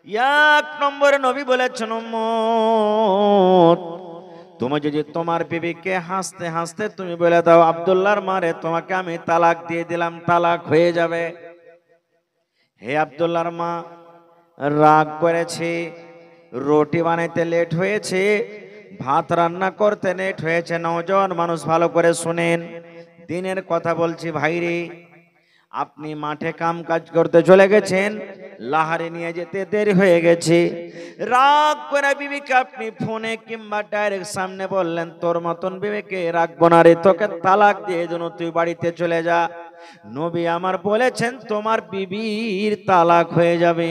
এক নম্বরে নবী বলেছেন, উম্মত তুমি যদি তোমার বিবিকে হাসতে হাসতে তুমি বলে দাও, আব্দুল্লাহর মারে তোমাকে আমি তালাক দিয়ে দিলাম, তালাক হয়ে যাবে। হে আব্দুল্লাহর মা, রাগ করেছি, রুটি বানাইতে লেট হয়েছে, ভাত রান্না করতে লেট হয়েছে। নওজোয়ান মানুষ ভালো করে শুনেন, দিনের কথা বলছি ভাইরে। আপনি মাঠে কাম কাজ করতে চলে গেছেন, লাহারে নিয়ে যেতে দেরি হয়ে গেছে। রাগ করে বিবিকে আপনি ফোনে কিংবা ডাইরেক্ট সামনে বললেন, তোর মতন বিবিকে রাখবো না রে, তোকে তালাক দিয়ে দেব, তুই বাড়িতে চলে যা। নবী আমার বলেছেন তোমার বিবির তালাক হয়ে যাবে,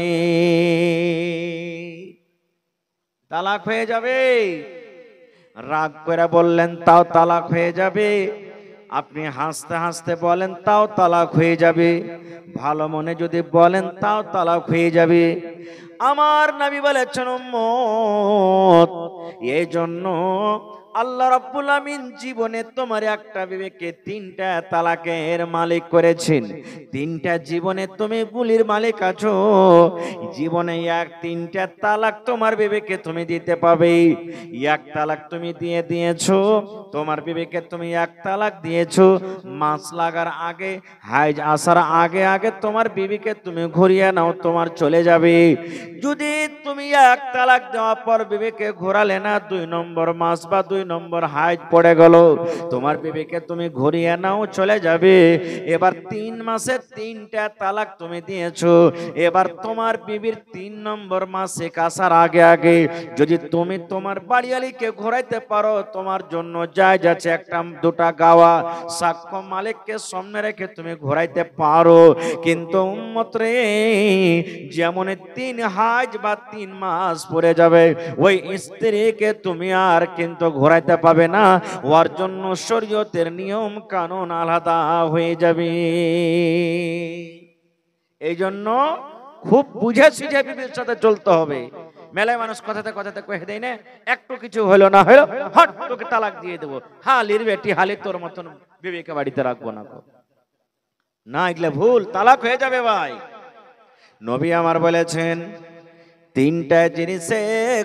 তালাক হয়ে যাবে। রাগ করে বললেন তাও তালাক হয়ে যাবে। আপনি হাসতে হাসতে বলেন তাও তালাক হয়ে যাবে। ভালো মনে যদি বলেন তাও তালাক হয়ে যাবে। আমার নবী বলেছেন, উম্মত এই জন্য আল্লাহ রাব্বুল আমিন জীবনে তোমার একটা বিবেকে তিনটা তালাকের মালিক করেছেন। তিনটা জীবনে তুমি গুলির মালিক আছো, জীবনে তিনটা তালাক তোমার বিবেকে তুমি দিতে পাবে। এক তালাক তুমি দিয়েছো, তোমার বিবেকে তুমি এক তালাক দিয়েছো। মাছ লাগার আগে, হাইজ আসার আগে আগে তোমার বিবিকে তুমি ঘুরিয়ে নাও, তোমার চলে যাবে। যদি তুমি এক তালাক দেওয়ার পর বিবিকে ঘোরালে না, 2 নম্বর মাস বা 2 নম্বর হাইজ পড়ে গেল, তোমার বিবিকে তুমি ঘুরিয়ে নাও, চলে যাবে। এবার 3 মাসে 3টা তালাক তুমি দিয়েছো। এবার তোমার বিবির 3 নম্বর মাসে আসার আগে আগে যদি তুমি তোমার বাড়িয়ালিকে ঘোরাইতে পারো, তোমার জন্য জায়েজ আছে একটা 2টা গাওয়া সাক্ষ্য মালিককে সামনে রেখে তুমি ঘোরাইতে পারো। কিন্তু উম্মত রে, যেমন 3 হাজ বা 3 মাস পরে যাবে, ওই স্ত্রীকে তুমি আর কিন্তু ঘোরাইতে পাবে না। ওর জন্য শরীয়তের নিয়ম কানুন আলাদা হয়ে যাবে। এই জন্য খুব বুঝে সুঝে বিবির সাথে চলতে হবে। মেলায় মানুষ কথাতে কথাতে কয়ে দেয় না, একটু কিছু হলো না হলো হট তোকে তালাক দিয়ে দেবো, হালির বেটি হালি, তোর মতন বিবিকে বাড়িতে রাখবো না। না, এগুলো ভুল, তালাক হয়ে যাবে ভাই। নবী আমার বলেছেন 3টা জিনিসে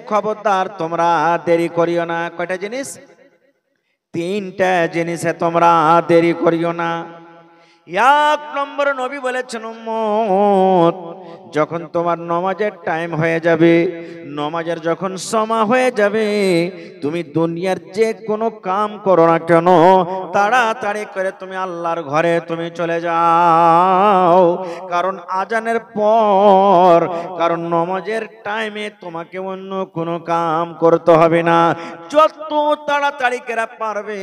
খবরদার তোমরা দেরি করিও না। কয়টা জিনিস? 3টা জিনিসে তোমরা দেরি করিও না। এক নম্বর নবী বলেছেন, উম্মত যখন তোমার নামাজের টাইম হয়ে যাবে, নামাজের যখন সময় হয়ে যাবে, তুমি দুনিয়ার যে কোনো কাম করো না কেন, তাড়াতাড়ি করে তুমি আল্লাহর ঘরে তুমি চলে যাও। কারণ আজানের পর, কারণ নামাজের টাইমে তোমাকে অন্য কোনো কাম করতে হবে না। যত তাড়াতাড়ি করে পারবে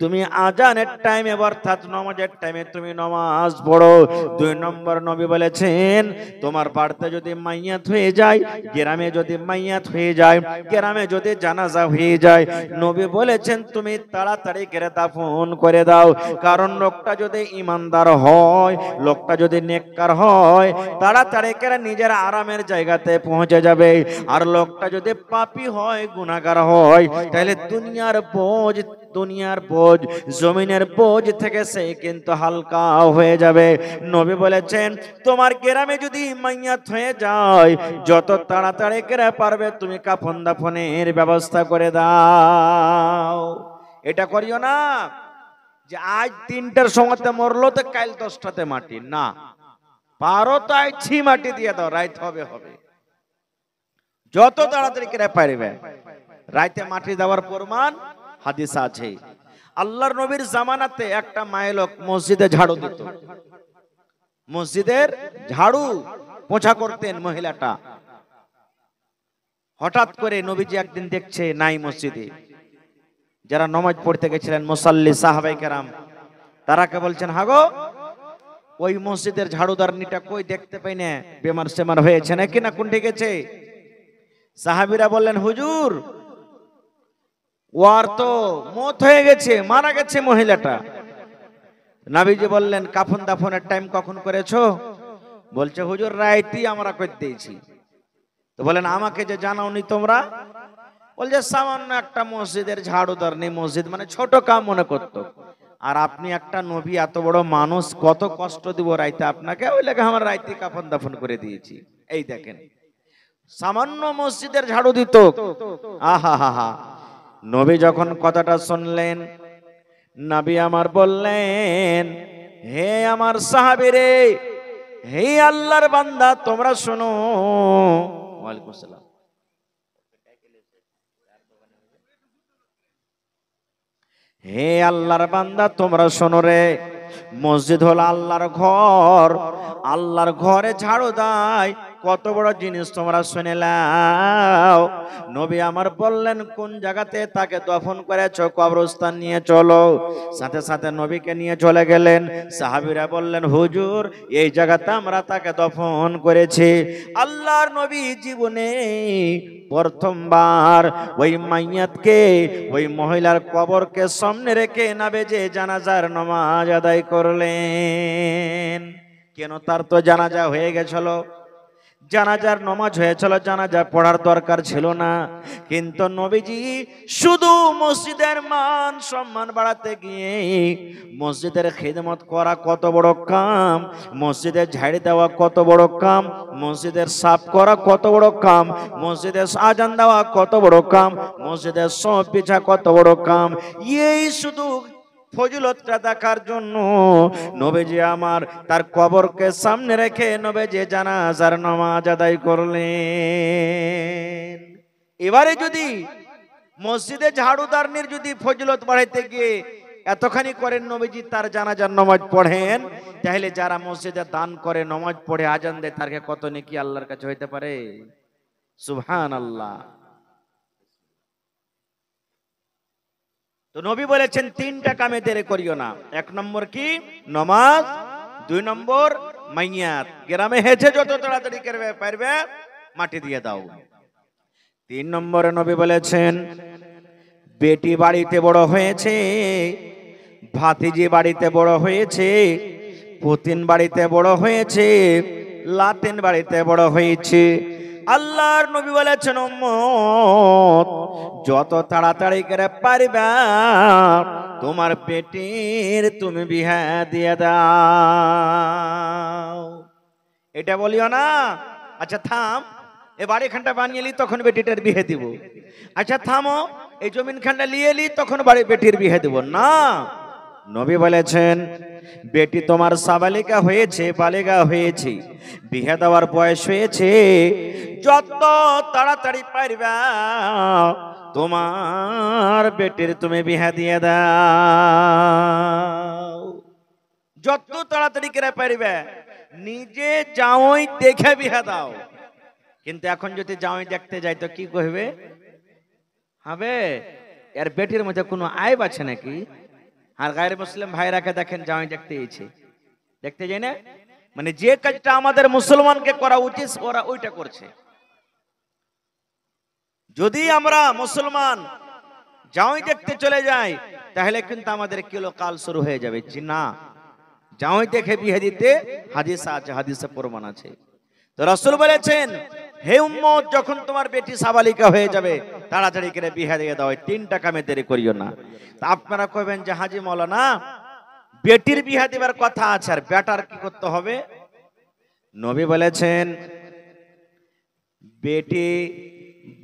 তুমি আজানের টাইমে অর্থাৎ নামাজের টাইমে তুমি নামাজ পড়ো। 2 নম্বর নবী বলেছেন, তোমার বাড়িতে যদি মাইয়াত হয়ে যায়, গ্রামে যদি মাইয়াত হয়ে যায়, গ্রামে যদি জানাজা হয়ে যায়, নবী বলেছেন তুমি তাড়াতাড়ি করে দাফন করে দাও। কারণ লোকটা যদি ইমানদার হয়, লোকটা যদি নেককার হয়, তাড়াতাড়ি করে নিজের আরামের জায়গাতে পৌঁছে যাবে। আর লোকটা যদি পাপী হয়, গুনাহগার হয়, তাহলে দুনিয়ার বোঝ, জমিনের বোঝ থেকে সে কিন্তু হালকা হয়ে যাবে। নবী বলেছেন তোমার গ্রামে যদি মাইয়াত হয়ে যায়, যত তাড়াতাড়ি করে পারবে তুমি কাফন দাফনের ব্যবস্থা করে দাও। এটা করিও না যে আজ 3টার সময়তে মরলো তো কাল 10টাতে মাটি, না, পারো তো আইছি মাটি দিয়ে দাও, রাইত হবে। যত তাড়াতাড়ি করে পারবে। রাইতে মাটি দেওয়ার প্রমাণ হাদিস আছে। আল্লাহর নবীর জামানাতে একটা মায়ে লোক মসজিদে ঝাড়ু দিত, মসজিদের ঝাড়ু পোছা করতেন মহিলাটা। হঠাৎ করে নবীজি একদিন দেখছে নাই মসজিদে। যারা নামাজ পড়তে গেছিলেন মুসাল্লি সাহাবায়ে কেরাম, তারাকে বলছেন, হাগো ওই মসজিদের ঝাড়ুদারনিটা কই, দেখতে পাই না, বেমার সেমার হয়েছে নাকি না কোনটি গেছে? সাহাবীরা বললেন, হুজুর ওর তো মত হয়ে গেছে, মারা গেছে মহিলাটা। নবীজি বললেন, কাফন দাফনের টাইম কখন করেছো? বলছে, হুজুর রাইতেই আমরা করে দিয়েছি। তো বলেন, আমাকে যে জানাওনি তোমরা? বলছে, সামান্য একটা মসজিদের ঝাড়ুদার নেই, মসজিদ মানে ছোট কাম মনে করতো। আর আপনি একটা নবী, এত বড় মানুষ, কত কষ্ট দিব রাইতে আপনাকে, ওই লেগে আমরা রাইতে কাফন দাফন করে দিয়েছি। এই দেখেন সামান্য মসজিদের ঝাড়ু দিত। আহা হা হা। নবী যখন কথাটা শুনলেন, নবী আমার বললেন, হে আমার সাহাবীরে, হে আল্লাহর বান্দা তোমরা শোনো। ওয়ালাইকুম আসসালাম। হে আল্লাহর বান্দা তোমরা শোনো রে, মসজিদ হলো আল্লাহর ঘর। আল্লাহর ঘরে ঝাড়ু দেয় কত বড় জিনিস তোমরা শুনে নাও। নবী আমার বললেন, কোন জায়গাতে তাকে দফন করেছো? কবরস্থান নিয়ে চলো। সাথে সাথে নবীকে নিয়ে চলে গেলেন। সাহাবীরা বললেন, হুজুর এই জায়গাতে আমরা তাকে দফন করেছি। আল্লাহর নবী জীবনে প্রথমবার ওই মাইয়াতকে, ওই মহিলার কবরকে সামনে রেখে নামাজে জানাজার নামাজ আদায় করলেন। কেন? তার তো জানাজা হয়ে গেছিল, জানাজার নামাজ হয়েছিল, জানাজা পড়ার দরকার ছিল না। কিন্তু নবীজি শুধু মসজিদের মান সম্মান বাড়াতে গিয়ে মসজিদের খিদমত করা কত বড় কাম, মসজিদের ঝাড়ি দেওয়া কত বড় কাম, মসজিদের সাফ করা কত বড় কাম, মসজিদের আজান দেওয়া কত বড় কাম, মসজিদের সব পিছা কত বড় কাম, এই শুধু ফজিলতটা দেখার জন্য নবীজি আমার তার কবরকে সামনে রেখে নবীজি জানাজার নামাজ আদায় করলেন। এবারে যদি মসজিদে ঝাড়ুদারনির যদি ফজিলত বাড়াইতে গিয়ে এতখানি করেন নবীজি তার জানাজার নামাজ পড়েন, তাহলে যারা মসজিদে দান করে, নামাজ পড়ে, আজান দেয়, তারকে কত নেকি আল্লাহর কাছে হইতে পারে। সুবহানাল্লাহ। তো নবী বলেছেন তিনটা কামে দেরি করিও না। এক নম্বর কি? নামাজ। দুই নম্বর মাইয়াত, গ্রামে হেঁচে যত তাড়াতাড়ি করবে পারবে মাটি দিয়ে দাও। তিন নম্বরে নবী বলেছেন, বেটি বাড়িতে বড় হয়েছে, ভাতিজি বাড়িতে বড় হয়েছে, পুতিন বাড়িতে বড় হয়েছে, লাতিন বাড়িতে বড় হয়েছে, আল্লাহর নবী বলেছেন উম্মত যত তাড়াতাড়ি করে পারবে তোমার বেটির তুমি বিয়ে দিয়ে দাও। এটা বলিও না আচ্ছা থাম, এ বাড়িখানটা বানিয়ে লি তখন বেটিটার বিয়ে দিব। আচ্ছা থামো, এই জমিনখানটা নিয়ে লি তখন বাড়ি বেটির বিয়ে দিব না। নবী বলেছেন বেটি তোমার সাবালিকা হয়েছে, বালিকা হয়েছে, বিয়ে দেওয়ার বয়স হয়েছে, যত তাড়াতাড়ি পারবা তোমার বেটির তুমি বিয়ে দিয়ে দাও। যত তাড়াতাড়ি করে পারবে নিজে জামাই দেখে বিয়ে দাও। কিন্তু এখন যদি জামাই দেখতে যাই তো কি কইবে? হবে এর বেটির মধ্যে কোনো আইব আছে নাকি? আর গায়ের মুসলিম ভাইরাকে দেখেন জামাই দেখতে এসেছে, দেখতে যাই না, মানে যে কাজটা আমাদের মুসলমানকে করা উচিত ওরা ওইটা করছে। যদি আমরা মুসলমান জামাই দেখতে চলে যাই তাহলে কিন্তু আমাদের কিলো কাল শুরু হয়ে যাবে। জি না, জামাই দেখে বিয়ে দিতে হাদিস আছে, হাদিসে প্রমাণ আছে। তো রাসূল বলেছেন হে উম্মত যখন তোমার বেটি সাবালিকা হয়ে যাবে তাড়াতাড়ি করে বিয়ে দিয়ে দাও, তিনটা কামে দেরি করিও না। তা আপনারা কইবেন যে হাজী মাওলানা বেটির বিয়ে দেবার কথা আছে আর বেটার কি করতে হবে? নবী বলেছেন বেটি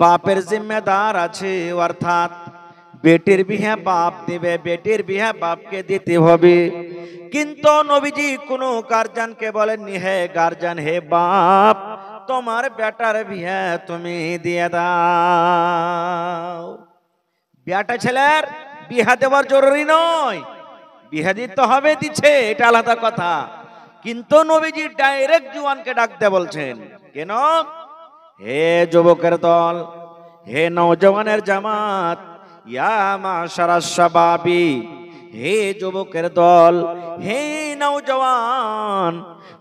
বাপের জিম্মেদার আছে, অর্থাৎ বেটির বিয়ে বাপ দিবে, বেটির বিয়ে বাপকে দিতে হবে। কিন্তু নবীজি কোনো গার্জিয়ানকে বলেননি হে গার্জিয়ান, হে বাপ তোমার বেটার বিয়ে তুমি দিয়ে দাও। বেটা ছেলের বিয়ে দেওয়ার জরুরি নয়, বিয়ে দিতে হবে, দিচ্ছে, এটা আলাদা কথা। কিন্তু নবীজি ডাইরেক্ট জওয়ানকে ডাকতে বলছেন। কেন? হে যুবকের দল, হে নওজওয়ানের জামাত, ইয়া মাশারাশ শাবাবি, হে যুবকের দল, হে নওজওয়ান,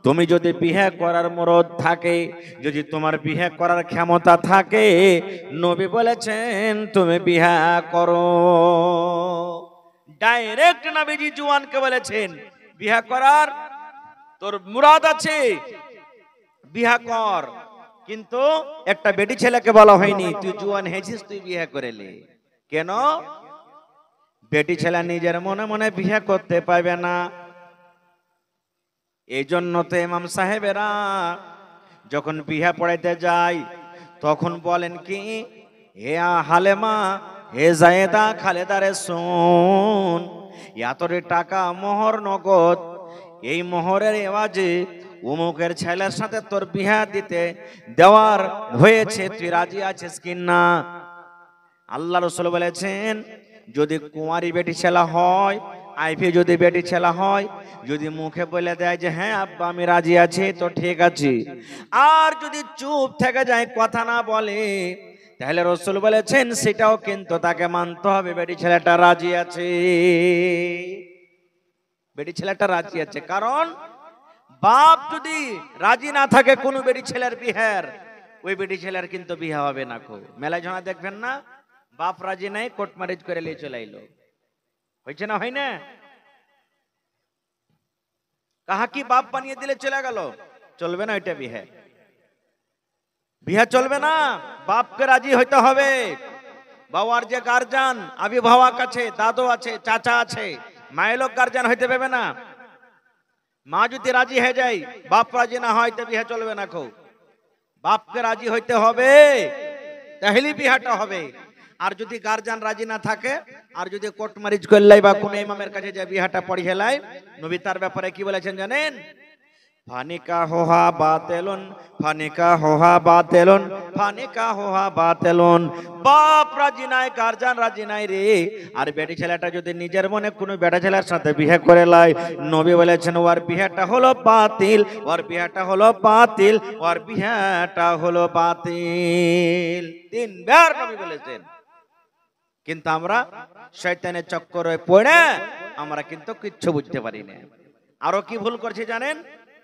তুমি যদি বিয়ে করার মরদ থাকে, যদি তোমার বিয়ে করার ক্ষমতা থাকে, নবী বলেছেন তুমি বিয়ে করো। ডাইরেক্ট নবীজি জওয়ানকে বলেছেন বিয়ে করার তোর মুরাদ আছে বিয়ে কর। কিন্তু একটা বেটি ছেলেকে বলা হয়নি তুই জওয়ান হয়েছিস তুই বিয়ে করে লে। কেন? বেটি ছেলে নিজের মনে মনে বিয়ে করতে পারবে না। এই জন্য তো ইমাম সাহেবেরা যখন বিয়ে পড়াইতে যায় তখন বলেন কি, হে হালেমা, হে জায়েদা খালেদা রে শোন, এতরে টাকা মোহর নগদ, এই মোহরের এওয়াজে অমুকের ছেলের সাথে তোর বিয়া দিতে দেওয়ার হয়েছে, তুই রাজি আছিস কি না? আল্লাহ রাসূল বলেছেন, যদি কুঁয়ারি বেটি ছেলে হয়, আইফি যদি বেটি ছেলে হয়, যদি মুখে বলে দেয় যে হ্যাঁ আব্বা আমি রাজি আছি, তো ঠিক আছে। আর যদি চুপ থেকে যায়, কথা না বলে, তাহলে রাসূল বলেছেন সেটাও কিন্তু তাকে মানতে হবে, বেটি ছেলেটা রাজি আছে, বেটি ছেলেটা রাজি আছে। কারণ বাপ যদি রাজি না থাকে কোনো বেটি ছেলের বিহার, ওই বেটি ছেলের কিন্তু বিয়ে হবে না। খুব মেলায় জনা দেখবেন না, বাপ রাজি নাই, কোর্ট ম্যারেজ করে নিয়ে চলে এলো, হয়েছে না হয় না? কাহা কি বাপ বানিয়ে দিলে চলে গেল, চলবে না ওইটা বিয়ে, বিয়ে চলবে না, বাপকে রাজি হইতে হবে। বাবার যে গার্জিয়ান অভিভাবক আছে, দাদু আছে, চাচা আছে, মায়ের লোক গার্জিয়ান হইতে পারবে না। মা যদি রাজি হয়ে যায়, বাপ রাজি না হয়, তো বিয়ে চলবে না। খুব বাপকে রাজি হইতে হবে, তাহলে বিয়েটা হবে। আর যদি গার্জিয়ান রাজি না থাকে, আর যদি কোর্ট ম্যারেজ করলাই বা কোন ইমামের কাছে যে বিয়েটা পড়িয়ে লাই, নবী তার ব্যাপারে কি বলেছেন জানেন? ফানিকা হোহা বাতেলুন, ফানিকা হোহা বাতেলুন, ফানিকা হোহা বাতেলুন। বাপ রাজি নাই, গার্জিয়ান রাজি নাই রে, আর বেটি ছেলেটা যদি নিজের মনে কোনো বেটা ছেলের সাথে বিয়ে করে লাই, নবী বলেছেন ওর বিয়েটা হলো বাতিল, ওর বিয়েটা হলো বাতিল, ওর বিয়েটা হলো বাতিল। তিনবার নবী বলেছেন। কিন্তু আমরা শয়তানের চক্করে পড়ে আমরা কিন্তু কিচ্ছু বুঝতে পারি না। আরো কি ভুল করছি জানেন?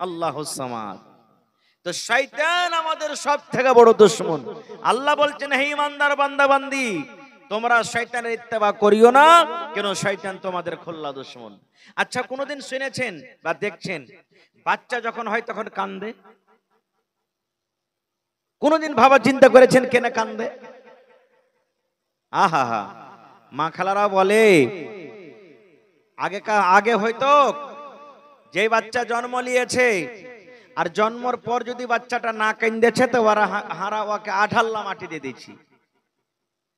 আল্লাহুস সামাদ। তো শয়তান আমাদের সব থেকে বড় দুশমন। আল্লাহ বলছেন, হে ইমানদার বান্দা বান্দি, তোমরা শয়তানের ইত্তেবা করিও না, কেন শয়তান তোমাদের খোল্লা দুশমন। আচ্ছা, কোনদিন শুনেছেন বা দেখছেন বাচ্চা যখন হয় তখন কান্দে? কোনদিন ভাবা চিন্তা করেছেন কেন কান্দে? আহা হা, মা খালারা বলে আগে হয়তো যে বাচ্চা জন্ম নিয়েছে, আর জন্মর পর যদি বাচ্চাটা না কান্দেছে, তো ওরা হারা ওকে আঠাল্লা মাটি দিয়ে দিয়েছি,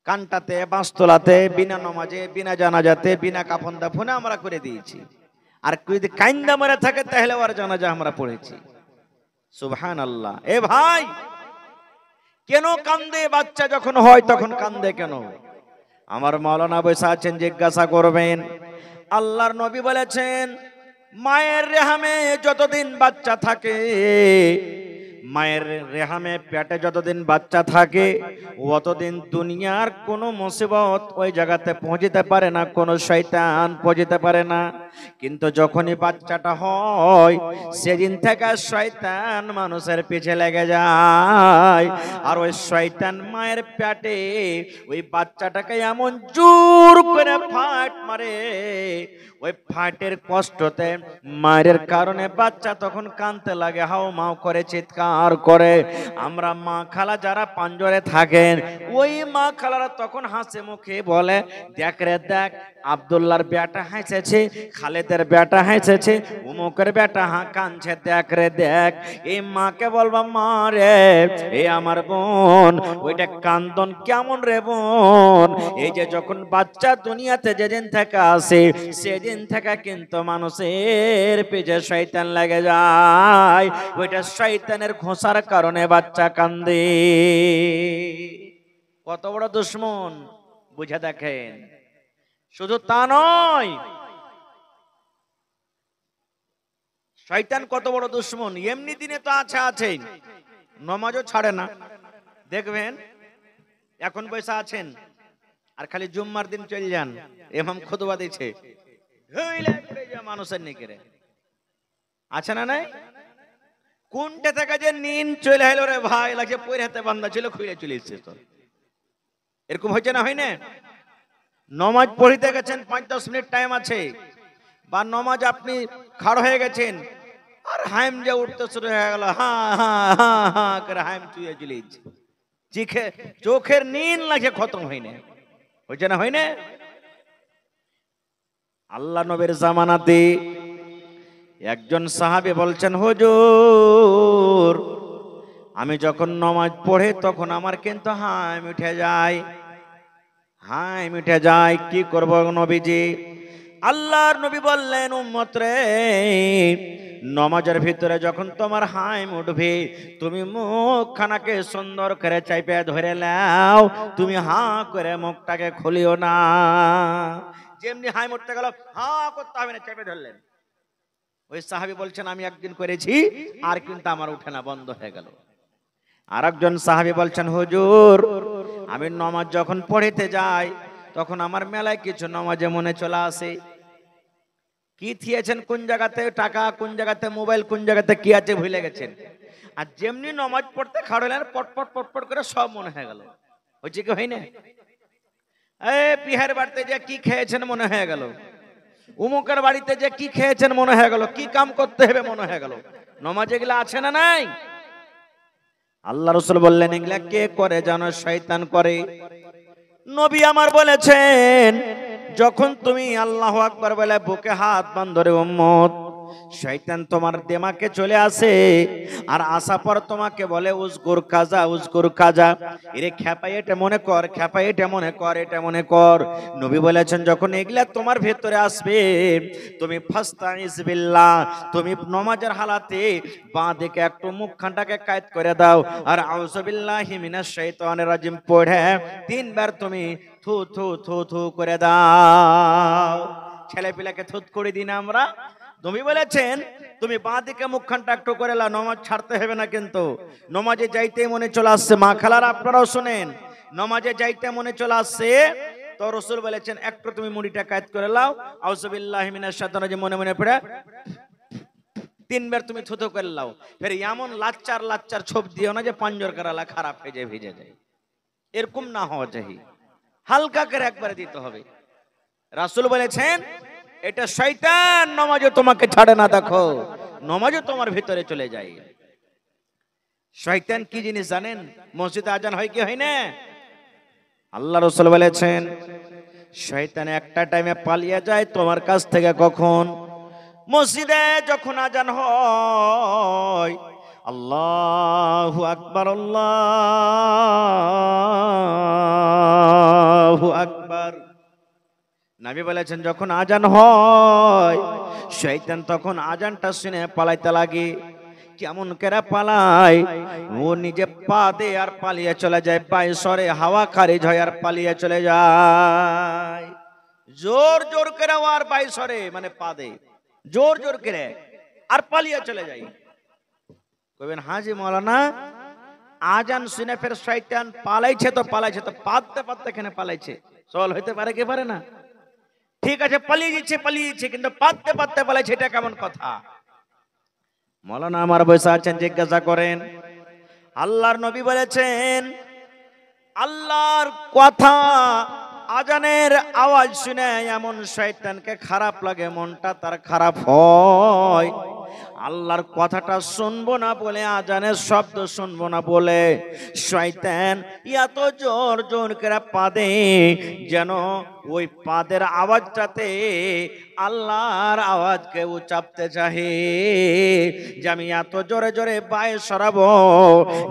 কানটাতে, বাঁশতলাতে, বিনা নমাজে, বিনা জানাজাতে, বিনা কাফন দাফনে আমরা করে দিয়েছি। আর যদি কান্দা মরে থাকে, তাহলে ওর জানাজা আমরা পড়েছি। সুবহানাল্লাহ। এ ভাই, কেন কান্দে? বাচ্চা যখন হয় তখন কান্দে কেন? আমার মাওলানা বসে আছেন, জিজ্ঞাসা করবেন। আল্লাহর নবী বলেছেন, মায়ের রেহামে যতদিন বাচ্চা থাকে, মায়ের রেহামে পেটে যতদিন বাচ্চা থাকে, অতদিন দুনিয়ার কোনো মুসিবত ওই জায়গাতে পৌঁছতে পারে না, কোনো শয়তান পৌঁছতে পারে না। কিন্তু যখনই বাচ্চাটা হয়, সেদিন থেকে শয়তান মানুষের পিছে লেগে যায়, আর ওই শয়তান মায়ের পেটে ওই বাচ্চাটাকে এমন জোর করে ফাট মারে, ওই ফাটের কষ্টতে মায়ের কারণে বাচ্চা তখন কাঁদতে লাগে, হাও মাও করে চিৎকার করে। আমরা মা খালা যারা পাঞ্জরে থাকেন, ওই মা খালারা তখন হাসে মুখে বলে, দেখ রে দেখ, আব্দুল্লাহর বেটা হাসেছে, খালেদের বেটা হাসেছে, উমুকের বেটা কাঁদছে, দেখ রে দেখ। এই মাকে বলবা, মা রে, এ আমার বোন, ওইটা কান্দন কেমন রে বোন? এই যে যখন বাচ্চা দুনিয়াতে যেদিন থেকে আসে, সেদিন থেকে কিন্তু মানুষের পেজে শয়তান লাগে যায়, ওইটা শয়তানের ঘোষার কারণে বাচ্চা কান্দে। কত বড় দুশমন বুঝে দেখেন। শুধু তা নয়, শয়তান কত বড় দুশমন। এমনি দিনে তো আছে, নমাজও ছাড়ে না। দেখবেন এখন পয়সা আছেন, আর খালি জুম্মার দিন চলে যান, ইমাম খুতবা দিচ্ছে, মানুষের নিকেরে আছে না নাই? কোনটা থেকে যে নিন চলে এলো রে ভাই, লাগছে পরে হাতে বান্ধা ছিল, খুলে চলে এসছে। তো এরকম হয়েছে না, হয় না? নমাজ পড়িতে গেছেন, 5-10 মিনিট টাইম আছে, বা নমাজ আপনি খাড় হয়ে গেছেন, আর হাইম যে উঠতে শুরু হয়ে গেল, হ্যাঁ হ্যাঁ হ্যাঁ হ্যাঁ করে হাইম চুয়ে চলে চোখের নিন লাগে খতম হয়নি, হয়েছে না, হয় না? আল্লাহ নবীর জামানাতে একজন সাহাবী বলছেন, হুজুর আমি যখন নামাজ পড়ে তখন আমার কিন্তু হাই মিঠে যায়, হাই মিঠে যায়। কি করব নবীজি? আল্লাহর নবী বললেন, উম্মত রে, নামাজের ভিতরে যখন তোমার হাই উঠবে, তুমি মুখখানাকে সুন্দর করে চাইপে ধরে নাও, তুমি হা করে মুখটাকে খুলিও না। যেমনি হাই উঠতে গেল, হা করতে হবে না, চেপে ধরলেন। ওই সাহাবী বলছেন, আমি একদিন করেছি, আর কিন্তু আমার উঠে না, বন্ধ হয়ে গেল। আরেকজন সাহাবী বলছেন, হুজুর, আমি নামাজ যখন পড়িতে যাই তখন আমার মেলায় কিছু নামাজে মনে চলে আসে। কি থিয়েছেন কোন জায়গাতে, টাকা কোন জায়গাতে, মোবাইল কোন জায়গাতে কি আছে ভুলে গেছেন। আর যেমনি নামাজ পড়তে খাড়লেন, পটপট পটপট করে সব মনে হয়ে গেল। হচ্ছে কি হয় না? পিহার বাড়িতে যে কি খেয়েছেন মনে হয়ে গেল, উমুকের বাড়িতে যে কি খেয়েছেন মনে হয়ে গেল, কি কাম করতে হবে মনে হয়ে গেল। নামাজ এগুলা আছে না নাই? আল্লাহ রাসূল বললেন, এগুলা কে করে জানো? শয়তান করে। নবী আমার বলেছেন, যখন তুমি আল্লাহু আকবার বলে বুকে হাত বাঁধরে উম্মত, শয়তান তোমার দিমাগে চলে আসে, আর আসা পর তোমাকে বলে উজকুর কাজা, উজকুর কাজা, এরে খেপাই এটা মনে কর, খেপাই এটা মনে কর, এটা মনে কর। নবী বলেছেন, যখন এগুলা তোমার ভেতরে আসবে, তুমি ফাস্তাইজ বিল্লাহ, তুমি নামাজের হালাতে বাঁ দিকে একটু মুখখানটাকে কায়েদ করে দাও, আর আউযু বিল্লাহি মিনাশ শাইতানির রাজিম পড়ে 3 বার তুমি থু থু থু থু করে দাও। ছেলে পিলাকে থুত করে দিন আমরা। নবী বলেছেন, তুমি বাঁ দিকে মুখখানটা একটু করে লাও, নামাজ ছাড়তে হবে না। কিন্তু নামাজে যাইতে মনে চলে আসছে, মা খালারা আপনারাও শুনেন, নামাজে যাইতে মনে চলে আসছে, তো রাসূল বলেছেন একটু তুমি মুড়িটা কায়েদ করে লাও, আউযু বিল্লাহি মিনাশ শাইতানির রাজিম মনে মনে পড়ে 3 বার তুমি থুথু করে লাও। ফের এমন লাচ্চার লাচ্চার ছোপ দিও না যে পাঞ্জর করালা খারাপ হয়ে যায়, ভিজে যায়। এরকম না হওয়া চাই, হালকা করে একবারে দিতে হবে। রাসূল বলেছেন, এটা শয়তান নামাজে তোমাকে ছাড়ে না। দেখো, নামাজে তোমার ভিতরে চলে যায়। শয়তান কি জিনিস জানেন? মসজিদে আজান হয় কি হয় না? আল্লাহ রাসূল বলেছেন, শয়তান একটা টাইমে পালিয়ে যায় তোমার কাছ থেকে। কখন? মসজিদে যখন আজান হয়, আল্লাহু আকবার, আল্লাহু আকবার, নবী বলেছেন যখন আজান হয়, শয়তান তখন আজানটা শুনে পালাইতে লাগে। কেমন করে পালায়? ও নিজে পা দিয়ে আর পালিয়ে চলে যায়, পায়ে সরে হাওয়া খারিজ হয় আর পালিয়ে চলে যায়। জোর জোর করে আর পায়ে সরে, মানে পা দিয়ে জোর জোর করে আর পালিয়ে চলে যায়। কইবেন, হাজি মাওলানা, আজান শুনে ফের শয়তান পালাইছে তো পালাইছে, তো পাততে পাততে কেন পালাইছে? সওয়াল হইতে পারে কি পারে না? ঠিক আছে, পালিয়ে যাচ্ছে, কিন্তু পাততে পাততে পালাইছে, এটা কেমন কথা? মাওলানা আমার বসে আছেন, জিজ্ঞাসা করেন। আল্লাহর নবী বলেছেন, আল্লাহর কথা, আজানের আওয়াজ শুনে এমন শয়তানকে খারাপ লাগে, মনটা তার খারাপ হয়। আল্লাহর কথাটা শুনবো না বলে, আজানের শব্দ শুনবো না বলে শয়তান এত জোর জোর করে পাদে, যেন ওই পাদের আওয়াজটাতে আল্লাহর আওয়াজকে চাপতে চাহে, যে আমি এত জোরে জোরে পায়ে সরাবো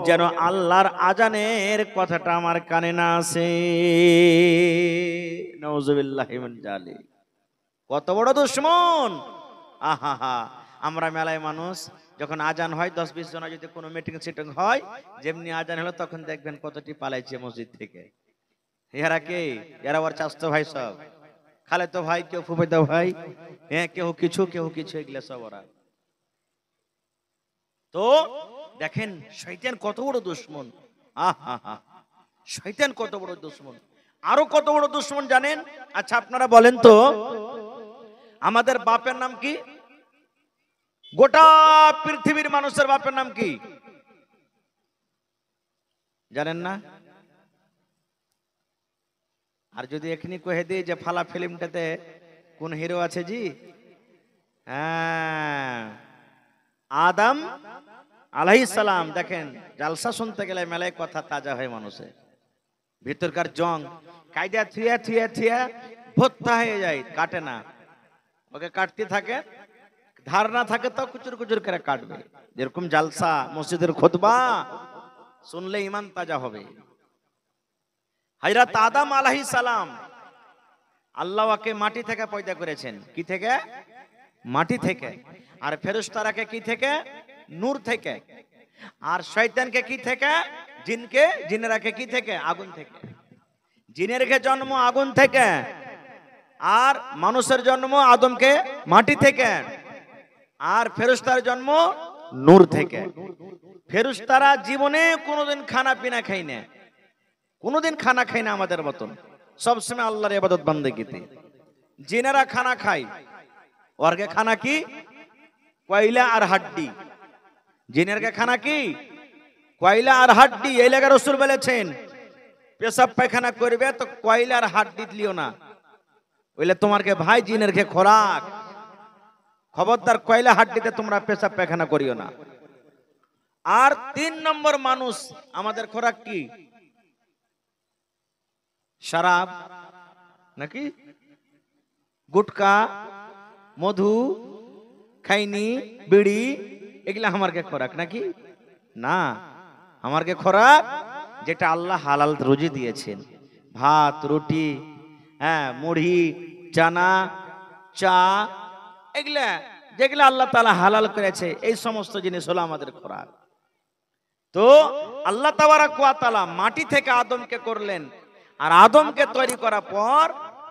যেন আল্লাহর আজানের কথাটা আমার কানে না আসে। নাউজুবিল্লাহি মিন জালিক। কত বড় দুশমন! আহা, আমরা মেলায় মানুষ যখন আজান হয় 10-20 জন যদি কোনো মিটিং সিটিং হয়, যেমনি আজান হলো তখন দেখবেন কতটি পালাইছে মসজিদ থেকে। এরা কে? এরা ওর চাচতো ভাই, সব খালাতো ভাই, কেউ ফুফাতো ভাই, হ্যাঁ, কেউ কিছু এগুলা সব ওরা। তো দেখেন শয়তান কত বড় দুশমন। আহা, শয়তান কত বড় দুশমন। আরো কত বড় দুশমন জানেন? আচ্ছা আপনারা বলেন তো, আমাদের বাপের নাম কি? গোটা পৃথিবীর মানুষের বাপের নাম কি জানেন না? আর যদি এখনি কহে দিই যে ফালা ফিল্মটাতে কোন হিরো আছে জি? হ্যাঁ, আদম আলাইহিস সালাম। দেখেন, জালসা শুনতে গেলে মেলায় কথা তাজা হয় মানুষের ভিতরকার জং, কায়দা থুয়া থুয়া থুয়া ভত্তা হয়ে যায়, কাটে না। ওকে কাটতে থাকে, ধার না থাকে তো কুচুর কুচুর করে কাটবে। যেরকম জালসা, মসজিদের খুতবা, শুনলে ইমান তাজা হবে। হযরত আদম আলাইহিস সালাম, আল্লাহ ওকে মাটি থেকে পয়দা করেছেন। কি থেকে? মাটি থেকে। আর ফেরেশতারাকে কি থেকে? নূর থেকে। আর শয়তানকে কি থেকে? জিনকে, জিনেরাকে কি থেকে? আগুন থেকে। জিনেরকে জন্ম আগুন থেকে, আর মানুষের জন্ম আদমকে মাটি থেকে, আর ফেরেশতার জন্ম নূর থেকে। ফেরেশতারা জীবনে কোনোদিন খানা পিনা খায় না, কোনোদিন খানা খায় না আমাদের মতন, সবসময় আল্লাহর ইবাদত বান্দেগিতে। জিনেরা খানা খায়, ওরকে খানা কি? কয়লা আর হাড্ডি। জিনেরকে খানা কি? কয়লা আর হাড্ডি। এই লাগা রাসূল বলেছেন, পেশাব পায়খানা করবে তো কয়লা আর হাড্ডি দিও না, ওইলে তোমারকে ভাই জিনেরকে খোরাক। খবরদার কয়লা হাড্ডিতে তোমরা পেশাব পায়খানা করিও না। আর 3 নম্বর মানুষ, আমাদের খোরাক কি? শরাব নাকি গুটকা, মধু, খাইনি, বিড়ি, এগুলা আমারকে খোরাক নাকি? না, আমারকে খোরাক যেটা আল্লাহ হালাল রুজি দিয়েছেন। ভাত, রুটি, হ্যাঁ, মুড়ি, চানা, চা, এগুলা যেগুলা আল্লাহ তাআলা হালাল করেছে, এই সমস্ত জিনিস হলো আমাদের খোরাক। তো আল্লাহ তাবারক ওয়া তাআলা মাটি থেকে আদমকে করলেন, আর আদমকে তৈরি করার পর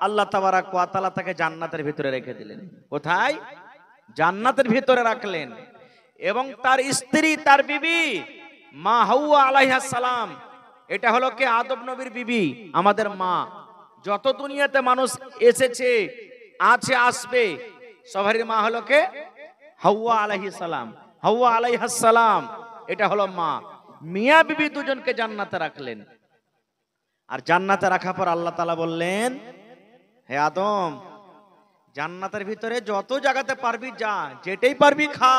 আল্লাহ তাবারক ওয়া তাআলা তাকে জান্নাতের ভিতরে রেখে দিলেন। কোথায়? জান্নাতের ভিতরে রাখলেন। এবং তার স্ত্রী, তার বিবি মা হাওয়া আলাইহিস সালাম, এটা হলো কে? আদম নবীর বিবি, আমাদের মা। যত দুনিয়াতে মানুষ এসেছে, আছে, আসবে, সবারই মা হলো কে? হাওয়া আলাইহিস সালাম। হাওয়া আলাইহিস সালাম এটা হলো মা। মিয়া বিবি দুজনকে জান্নাতে রাখলেন। আর জান্নাতে রাখার পর আল্লাহ তাআলা বললেন, হে আদম, জান্নাতের ভিতরে যত জায়গাতে পারবি যা, যেটাই পারবি খা,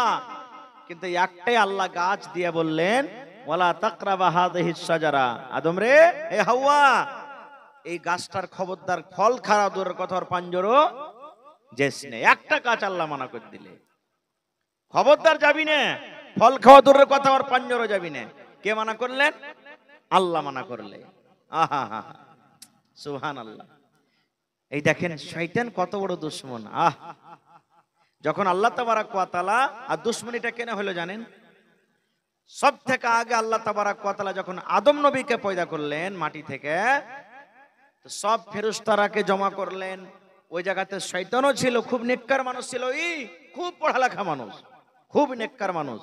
কিন্তু একটাই আল্লাহ গাছ দিয়ে বললেন, ওয়ালা তাকরাবা হাযিহিস শাজারা। আদম রে, হে হাওয়া, এই গাছটার খবরদার, ফল খাওয়া দূরের কথা, আর পাঞ্জরও যেস নে। একটা গাছ আল্লাহ মানা করে দিলে, খবরদার যাবি না, ফল খাওয়া দূরের কথা, আর পাঞ্জরও যাবি না। কে মানা করলেন? আল্লাহ মানা করলে। আহা হা, সুবহানাল্লাহ। এই দেখেন শয়তান কত বড় দুশমন। যখন আল্লাহ তাবারক ওয়া তাআলা, আর দুশমনিটা কেন হলো জানেন? সব থেকে আগে আল্লাহ তাবারক ওয়া তাআলা যখন আদম নবীকে পয়দা করলেন মাটি থেকে, তো সব ফেরেশতারাকে জমা করলেন। ওই জায়গাতে শয়তানও ছিল, খুব নেককার মানুষ ছিল, খুব পড়ালেখা মানুষ, খুব নেককার মানুষ।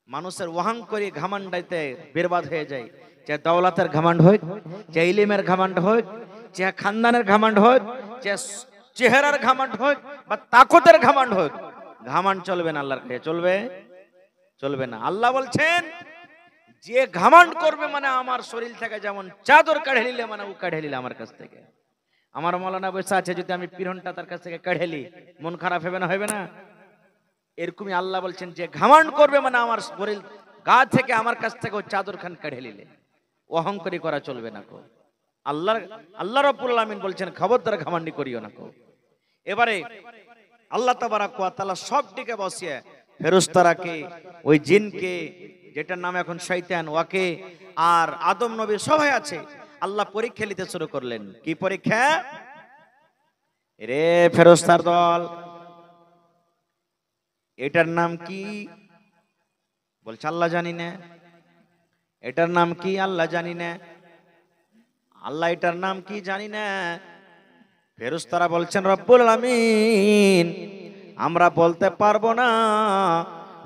মানুষের অহংকারী ঘমণ্ডাইতে বরবাদ হয়ে যায়। যে দৌলতের ঘমণ্ড হোক, যে ইলমের ঘমণ্ড হোক, যে খানদানের ঘমণ্ড হোক, যে চেহারার ঘমণ্ড হোক, বা তাকতের ঘমণ্ড হোক, ঘমণ্ড চলবে না আল্লাহর কাছে। চলবে? চলবে না। আল্লাহ বলছেন, যে ঘমণ্ড করবে মানে আমার শরীর থেকে যেমন চাদর কাঢ়ে নিলে, মানে ও কাঢ়ে নিলে আমার কাছ থেকে। আমার মৌলানা বসে আছে, যদি আমি পিরনটা তার কাছ থেকে কাঢ়ে নি, মন খারাপ হবে না? হবে না? এরকমই আল্লাহ বলছেন, যে ঘমণ্ড করবে মানে আমার শরীর গা থেকে, আমার কাছ থেকে ও চাদর খান কাঢ়ে নিলে, অহংকারী করা চলবে না কো। আল্লাহ রাব্বুল আলামিন বলছেন, খবরদার ঘমণ্ডি করিও না কো। এবারে আল্লাহ তাবারক ওয়া তাআলা সব দিকে বসিয়ে, ফেরেশতারাকে, ওই জিনকে, যেটার নাম এখন শয়তান, ওকে, আর আদম নবী সবাই আছে, আল্লাহ পরীক্ষা নিতে শুরু করলেন। কি পরীক্ষা? রে ফেরেশতার দল, এটার নাম কি? বলছে আল্লাহ জানি না। এটার নাম কি? আল্লাহ জানি না। আল্লাহ এটার নাম কি? জানি না। ফেরেশতারা বলছেন, রব্বুল আলামিন, আমরা বলতে পারবো না,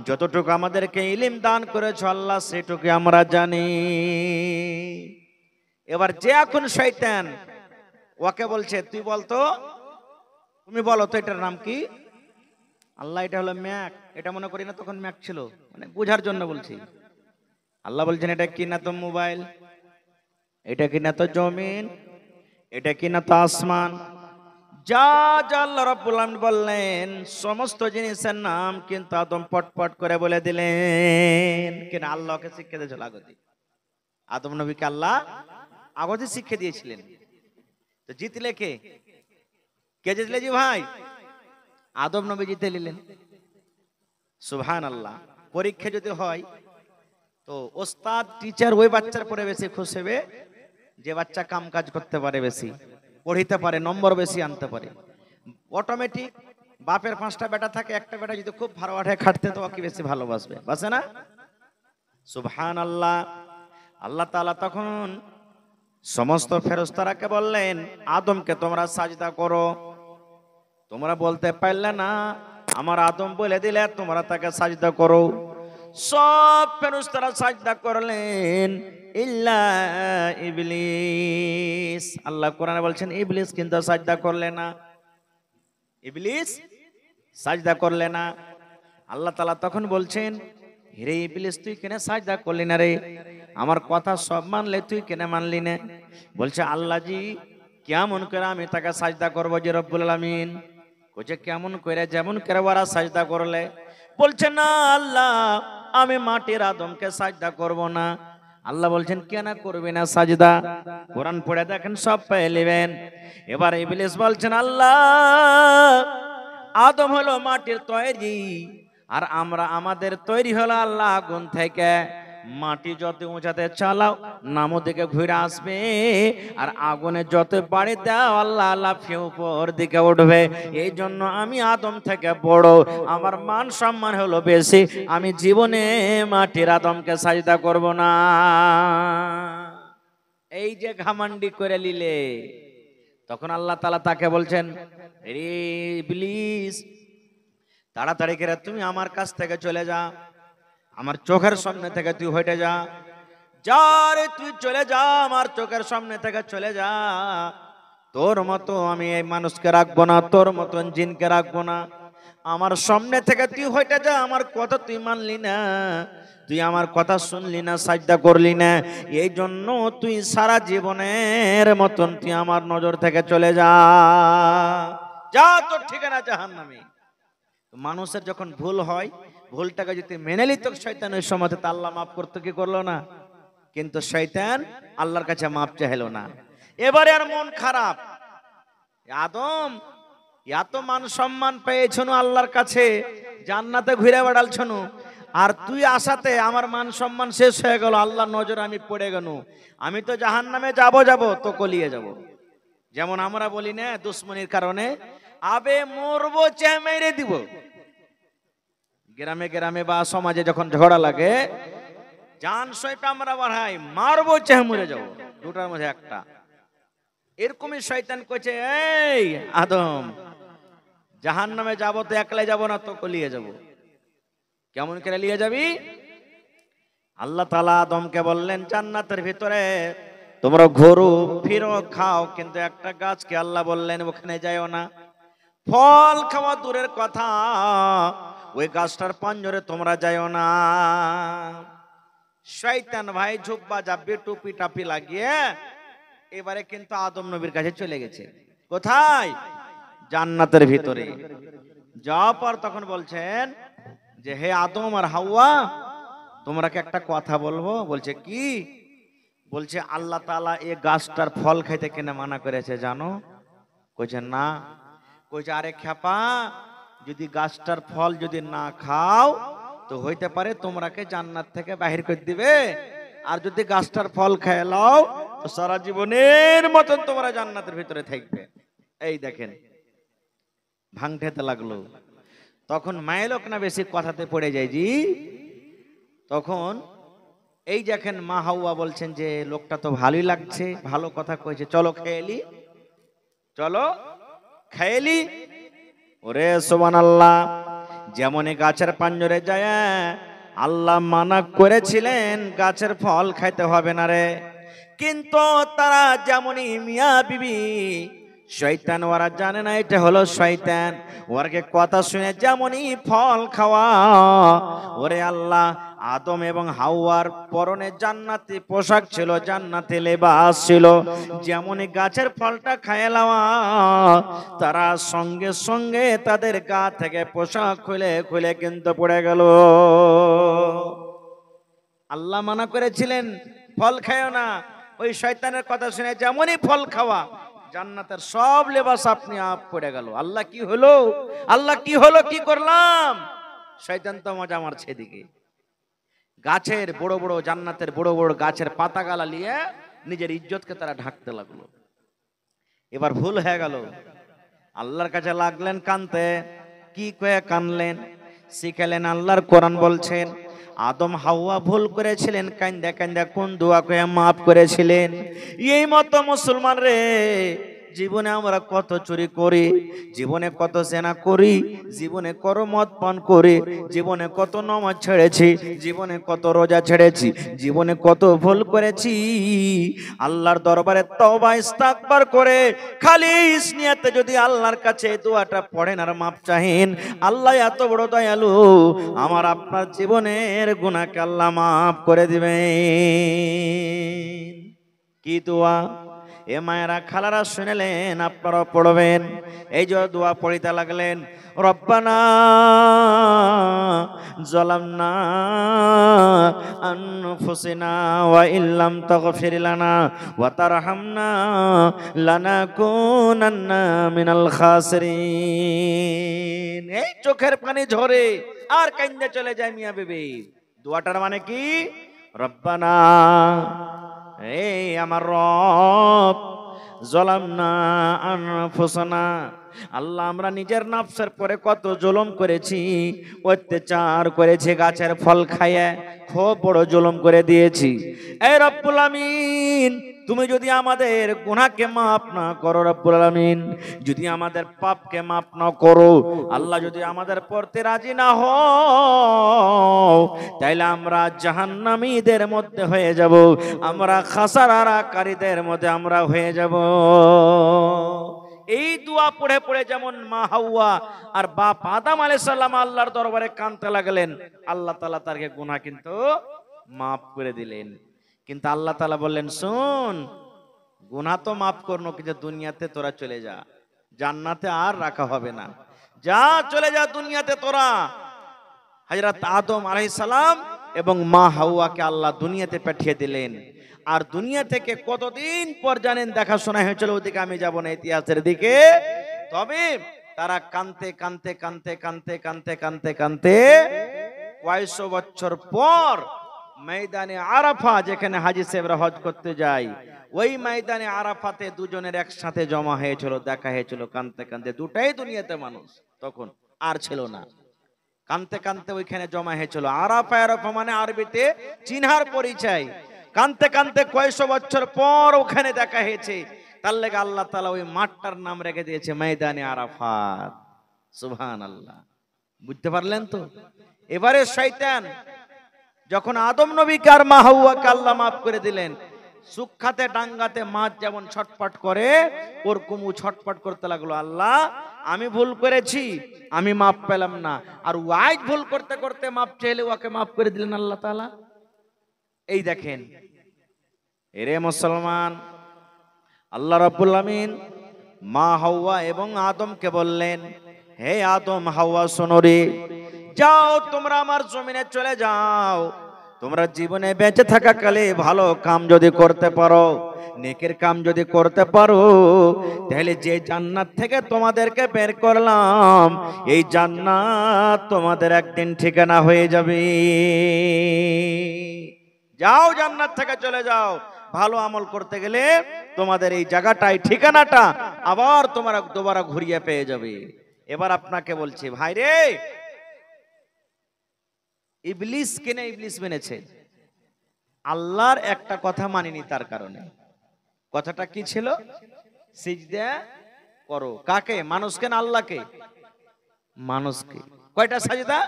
যতটুকু আমাদেরকে ইলম দান করেছো আল্লাহ, সেটুকু আমরা জানি। এবার যে এখন শয়তান, ওকে বলছে, তুই বলতো, তুমি বলো তো এটার নাম কি? আল্লাহ, এটা হলো ম্যাক। এটা মনে করি না তখন ম্যাক ছিল, মানে বোঝার জন্য বলছি। আল্লাহ বলছেন, এটা কি না তো মোবাইল, এটা কি না তো জমিন, এটা কি না তো আসমান। যা যা আল্লাহ রাব্বুল আলামিন বললেন, সমস্ত জিনিসের নাম কিন্তু আদম পটপট করে বলে দিলেন। কেন? আল্লাহকে শিক্ষা দিয়েছিল আগতে, আদম নবীকে আল্লাহ আগতে শিক্ষা দিয়েছিলেন। তো জিতলে কে? কে জিতলে? জি ভাই, আদম নবী জিতে নিলেন। সুবহানাল্লাহ। পরীক্ষা যদি হয়, তো তো ওস্তাদ টিচার ওই বাচ্চার পরে বেশি খুশি হবে যে বাচ্চা কাম কাজ করতে পারে, বেশি পড়িতে পারে, নম্বর বেশি আনতে পারে। অটোমেটিক বাপের 5টা বেটা থাকে, একটা বেটা যদি খুব ভালো আঠে খাটতে তো ওকে বেশি ভালোবাসবে, বাসে না? সুবহানাল্লাহ। আল্লাহ তাআলা তখন সমস্ত ফেরেশতারাকে বললেন, আদমকে তোমরা সাজদা করো। তোমরা বলতে পারলে না, আমার আদম বলে দিলে তোমরা তাকে সাজদা করো। সব ফেরেশতারা সাজদা করলেন ইল্লা ইবলিস। আল্লাহ কোরআনে বলছেন ইবলিস কিন্তু সাজদা করলে না, ইবলিস সাজদা করলে না। আল্লাহ তাআলা তখন বলছেন, হে ইবলিস তুই কেন সাজদা করলি না রে? আমার কথা সব মানলে তুই কেন মানলি না? বলছে আল্লাহ জি কেমন করে আমি তাকে সাজদা করবো যে রব্বুল আলামিন? বলছে কেমন করে? যেমন করে ওরা সাজদা করলে। বলছে না আল্লাহ আমি মাটির আদমকে সাজদা করব না। আল্লাহ বলছেন কেন করবি না সাজদা? কোরআন পড়ে দেখেন সব পেয়ে নেবেন। এবার ইবলিস বলছেন আল্লাহ আদম হলো মাটির তৈরি, আর আমরা আমাদের তৈরি হলো আল্লাহ আগুন থেকে। মাটি যত উঁচাতে চালাও নামো দিকে ঘুরে আসবে, আর আগুনে যত বাড়ি দাও আল্লাহ লাফিয়ে উপর দিকে উঠবে। এই জন্য আমি আদম থেকে বড়, আমার মান সম্মান হলো বেশি, আমি জীবনে মাটির আদমকে সাজদা করব না। এই যে ঘামান্ডি করে নিলে, তখন আল্লাহ তাআলা তাকে বলছেন, রে ইবলিস তাড়াতাড়ি করে তুমি আমার কাছ থেকে চলে যা, আমার চোখের সামনে থেকে তুই হটে যা। যা রে তুই চলে যা, আমার চোখের সামনে থেকে চলে যা। তোর মতো আমি এই মানুষকে রাখবো না, তোর মতন জিনকে রাখবো না। আমার সামনে থেকে তুই হটে যা। আমার কথা তুই মানলি না, তুই আমার কথা শুনলি না, সাজদা করলি না, এই জন্য তুই সারা জীবনের মতন তুই আমার নজর থেকে চলে যা। যা তোর ঠিকানা জাহান্নামে। মানুষের যখন ভুল হয়, ভুলটাকে যদি মেনে নিত শয়তান ওই সময় তো আল্লাহ মাফ করতে, কি করলো না? কিন্তু শয়তান আল্লাহর কাছে মাফ চাইলো না। এবারে আর মন খারাপ, আদম এত মান সম্মান পেয়েছনু আল্লাহর কাছে, জান্নাতে ঘুরে বেড়ালছনু, আর তুই আসাতে আমার মান সম্মান শেষ হয়ে গেল, আল্লাহর নজরে আমি পড়ে গেল, আমি তো জাহান্নামে যাব তো কলিয়ে যাব। যেমন আমরা বলি না দুশ্মনির কারণে আবে মরবো চেয়ে মেরে দিব। গ্রামে গ্রামে বা সমাজে যখন ঝগড়া লাগে, জান সইটা আমরা বাড়াই, মারবো চেয়ে মরে যাবো, দুটার মধ্যে একটা। এরকমই শয়তান কইছে, এই আদম জাহান্নামে যাব তো একলাই যাব না তো কলিয়ে যাব। কেমন করে লিয়ে যাবি? আল্লাহ তাআলা আদমকে বললেন জান্নাতের ভিতরে তোমরা ঘোরো ফিরো খাও, কিন্তু একটা গাছকে আল্লাহ বললেন ওখানে যাইও না। ফল খাওয়া দূরের কথা, ওই গাছটার পাঞ্জরে তোমরা যাইও না। শয়তান ভাই ঝুব্বা জাব্বে টুপি টাপি লাগিয়ে এবারে কিন্তু আদম নবীর কাছে চলে গেছে। কোথায়? জান্নাতের ভিতরে। যাওয়ার পর তখন বলছেন যে হে আদম আর হাওয়া তোমরা কি একটা কথা বলবো? বলছে কি? বলছে আল্লাহ তাআলা এই গাছটার ফল খাইতে কেন মানা করেছে জানো? কইছে না। কইছে আরে খেপা, যদি গাছটার ফল যদি না খাও তো হইতে পারে তোমরাকে জান্নাত থেকে বাহির করে দিবে, আর যদি গাছটার ফল খেয়ে লও তো সারা জীবনের মতন তোমরা জান্নাতের ভিতরে থাকবে। এই দেখেন ভাঙতে লাগলো। তখন মায়েলোক না বেশি কথাতে পড়ে যায় জি। তখন এই দেখেন মা হাওয়া বলছেন যে লোকটা তো ভালোই লাগছে, ভালো কথা কইছে, চলো খেয়েলি, চলো খেয়েলি। ওরে সুবহানাল্লাহ, যেমনই গাছের পাঞ্জরে যায় আল্লাহ মানা করেছিলেন গাছের ফল খাইতে হবে না রে, কিন্তু তারা যেমনই মিয়া বিবি শয়তান, ওরা জানে না এটা হলো শয়তান, ওরকে কথা শুনে যেমনই ফল খাওয়া। ওরে আল্লাহ, আদম এবং হাওয়ার পরনে জান্নাতি পোশাক ছিল, জান্নাতি লেবাস ছিল, যেমনই গাছের ফলটা খাইলাম তারা সঙ্গে সঙ্গে তাদের গা থেকে পোশাক খুলে খুলে কিন্তু পড়ে গেল। আল্লাহ মানা করেছিলেন ফল খায়ও না, ওই শয়তানের কথা শুনে যেমনই ফল খাওয়া, জান্নাতের সব লেবাস আপনি আপ পড়ে গেল। আল্লাহ কি হলো? আল্লাহ কি হলো? কি করলাম? শয়তান তো মজা মারছে এদিকে। গাছের বড় বড় জান্নাতের বড় বড় গাছের পাতাগালা নিয়ে নিজের ইজ্জতকে তারা ঢাকতে লাগলো। এবার ভুল হয়ে গেল, আল্লাহর কাছে লাগলেন কানতে। কি কয়ে কানলেন? শিখালেন আল্লাহর কোরআন বলছেন আদম হাওয়া ভুল করেছিলেন, কান্দা কান্দা কোন দোয়া কয়ে মাফ করেছিলেন। এই মতো মুসলমান রে, জীবনে আমরা কত চুরি করি, জীবনে কত জেনা করি, জীবনে কত মদ পান করি, জীবনে কত নামাজ ছেড়েছি, জীবনে কত রোজা ছেড়েছি, জীবনে কত ভুল করেছি। আল্লাহর দরবারে তওবা ইস্তেগফার করে খালিস নিয়তে যদি আল্লাহর কাছে দোয়াটা পড়েন আর মাপ চাহেন, আল্লাহ এত বড় দয়ালু, আমার আপনার জীবনের গুনাহকে আল্লাহ মাফ করে দিবেন। কি দোয়া? এ মায়েরা খালারা শুনলেন, আপনারা পড়বেন। এই যে দোয়া পড়িতে লাগলেন, রব্বানা যালামনা আনফুসিনা ওয়া ইল্লাম তাগফির লানা ওয়া তারহামনা লানাকুনান্না মিনাল খাসিরিন। এই চোখের পানি ঝরে আর কান্দে চলে যায় মিয়া বিবি। দোয়াটার মানে কি? রব্বানা, এই আমার রব, যালামনা আনফুসানা, আল্লাহ আমরা নিজের নফসের পরে কত জুলুম করেছি, অত্যাচার করেছি, গাছের ফল খাইয়ে খুব বড় জুলুম করে দিয়েছি। এই রব্বুল আমিন, তুমি যদি আমাদের গুনাহকে মাফ না করো, রব্বুল আমিন যদি আমাদের পাপকে মাফ না করো, আল্লাহ যদি আমাদের পড়তে রাজি না হও, তাইলে আমরা জাহান্নামীদের মধ্যে হয়ে যাব, আমরা খাসারাকারীদের মধ্যে আমরা হয়ে যাব। এই দোয়া পড়ে পড়ে যেমন মা হাওয়া আর বাপ আদম আলাইহিস সালাম আল্লাহর দরবারে কাঁদতে লাগলেন, আল্লাহ তাআলা তার গুনাহ কিন্তু মাফ করে দিলেন। কিন্তু আল্লাহ তাআলা বললেন, শুন, গুনাহ তো মাফ করনো, কিন্তু দুনিয়াতে তোরা চলে যা, জান্নাতে আর রাখা হবে না, যা চলে যা দুনিয়াতে তোরা। হযরত আদম আলাইহিস সালাম এবং মা হাওয়াকে আল্লাহ দুনিয়াতে পাঠিয়ে দিলেন। আর দুনিয়া থেকে কতদিন পর জানেন দেখাশোনা হয়েছিল, ওদিকে আমি যাব না, ইতিহাসের দিকে। তবে তারা কানতে কানতে কানতে কানতে কানতে কানতে কানতে কয়েকশো বছর পর ময়দানে আরাফা, যেখানে হাজী সাহেবরা হজ করতে যায়, ওই ময়দানে আরাফাতে দুজনের একসাথে জমা হয়েছিল, দেখা হয়েছিল কানতে কানতে। দুটাই দুনিয়াতে মানুষ তখন আর ছিল না, কানতে কানতে ওইখানে জমা হয়েছিল। আরাফা, আরাফা মানে আরবিতে চিনহার পরিচয়। কানতে কানতে কয়েকশো বছর পর ওখানে দেখা হয়েছে, তার লেগে আল্লাহ তাআলা ওই মাঠটার নাম রেখে দিয়েছে ময়দানে আরাফাত। সুবহানাল্লাহ, বুঝতে পারলেন তো? এবারে শয়তান যখন আদম নবীকে আর মা হাওয়াকে আল্লাহ মাফ করে দিলেন, সুখাতে ডাঙ্গাতে মাছ যেমন ছটপট করে ওরকম ও ছটপট করতে লাগলো, আল্লাহ আমি ভুল করেছি, আমি মাফ পেলাম না। আর ওয়াইজ ভুল করতে করতে মাফ চাইলে ওকে মাফ করে দিলেন আল্লাহ তাআলা। এই দেখেন, এরে মুসলমান, আল্লাহ রাব্বুল আমিন মা হাওয়া এবং আদমকে বললেন, হে আদম হাওয়া শোনো রে, যাও তোমরা আমার জমিনে চলে যাও, তোমরা জীবনে বেঁচে থাকা কালে ভালো কাম যদি করতে পারো, নেকের কাম যদি করতে পারো, তাহলে যে জান্নাত থেকে তোমাদেরকে বের করলাম, এই জান্নাত তোমাদের একদিন ঠিকানা হয়ে যাবে। যাও, জান্নাত থেকে চলে যাও, ভালো আমল করতে গেলে তোমাদের এই জায়গাটাই ঠিকানাটা আবার তোমরা দুবারা ঘুরিয়ে পেয়ে যাবে। এবার আপনাকে বলছি, ভাই রে, ইবলিস কেনে ইবলিস মেনেছে? আল্লাহর একটা কথা মানিনি, তার কারণে। কথাটা কি ছিল? সিজদা করো। কাকে? মানুষকে না আল্লাহকে? মানুষকে। কয়টা সাজদা?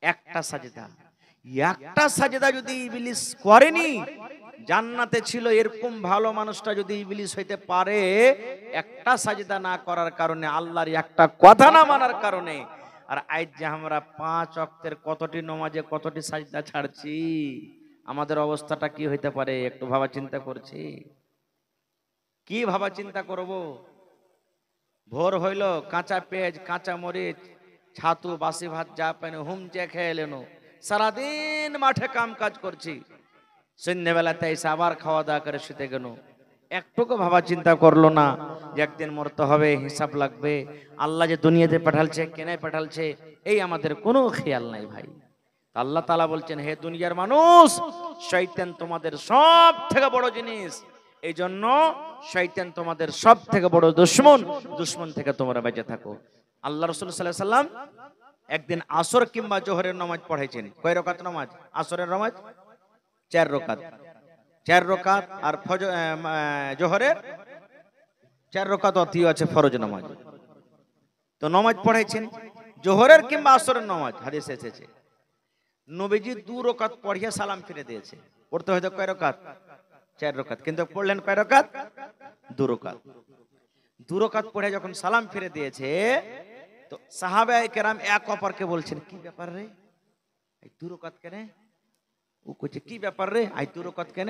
একটা সাজদা। একটা সাজদা যদি ইবলিস করেনি, জান্নাতে ছিল এরকম ভালো মানুষটা যদি ইবলিস হইতে পারে, একটা সাজদা না করার কারণে, আল্লাহর একটা কথা না মানার কারণে। আর আজ যে আমরা 5 ওয়াক্তের কতটি নামাজে কতটি সাজদা ছাড়ছি, আমাদের অবস্থাটা কি হইতে পারে একটু ভাবা চিন্তা করছি? কি ভাবা চিন্তা করব? ভোর হইল, কাঁচা পেঁয়াজ, কাঁচা মরিচ, ছাতু, বাসি ভাত যা পেন হুমচে খেয়ে এলেন, সারাদিন মাঠে কাম কাজ করছি, সন্ধ্যেবেলাতে এসে আবার খাওয়া দাওয়া করে শুতে গেল। একটুকু ভাবা চিন্তা করলো না যে একদিন মরতে হবে, হিসাব লাগবে, আল্লাহ যে দুনিয়াতে পাঠালছে, কেনে পাঠালছে, এই আমাদের কোনো খেয়াল নাই ভাই। আল্লাহ তাআলা বলছেন, হে দুনিয়ার মানুষ, শয়তান তোমাদের সব থেকে বড় জিনিস, এই জন্য শয়তান তোমাদের সব থেকে বড় দুশমন, দুশমন থেকে তোমরা বেঁচে থাকো। আল্লাহ রাসূল সাল্লাল্লাহু আলাইহি সাল্লাম একদিন আসর কিংবা জোহরের নামাজ পড়াইছেন। কয় রাকাত নামাজ? আসরের নামাজ 4 রাকাত, 4 রাকাত, আর জোহরের 4 রাকাত অতিও আছে ফরজ নামাজ। তো নামাজ পড়াইছেন জোহরের কিংবা আসরের নামাজ, হাদিসে এসেছে নবীজি 2 রাকাত পড়িয়ে সালাম ফিরে দিয়েছে। পড়তে হয়তো কয় রাকাত? 4 রাকাত, কিন্তু পড়লেন কয় রাকাত? 2 রাকাত। 2 রাকাত পড়ে যখন সালাম ফিরে দিয়েছে, তো সাহাবায়ে কেরাম এক অপরকে বলছেন, কি ব্যাপার রে, এই 2 রাকাত কেন? ও কইছে কি ব্যাপার রে, এই 2 রাকাত কেন?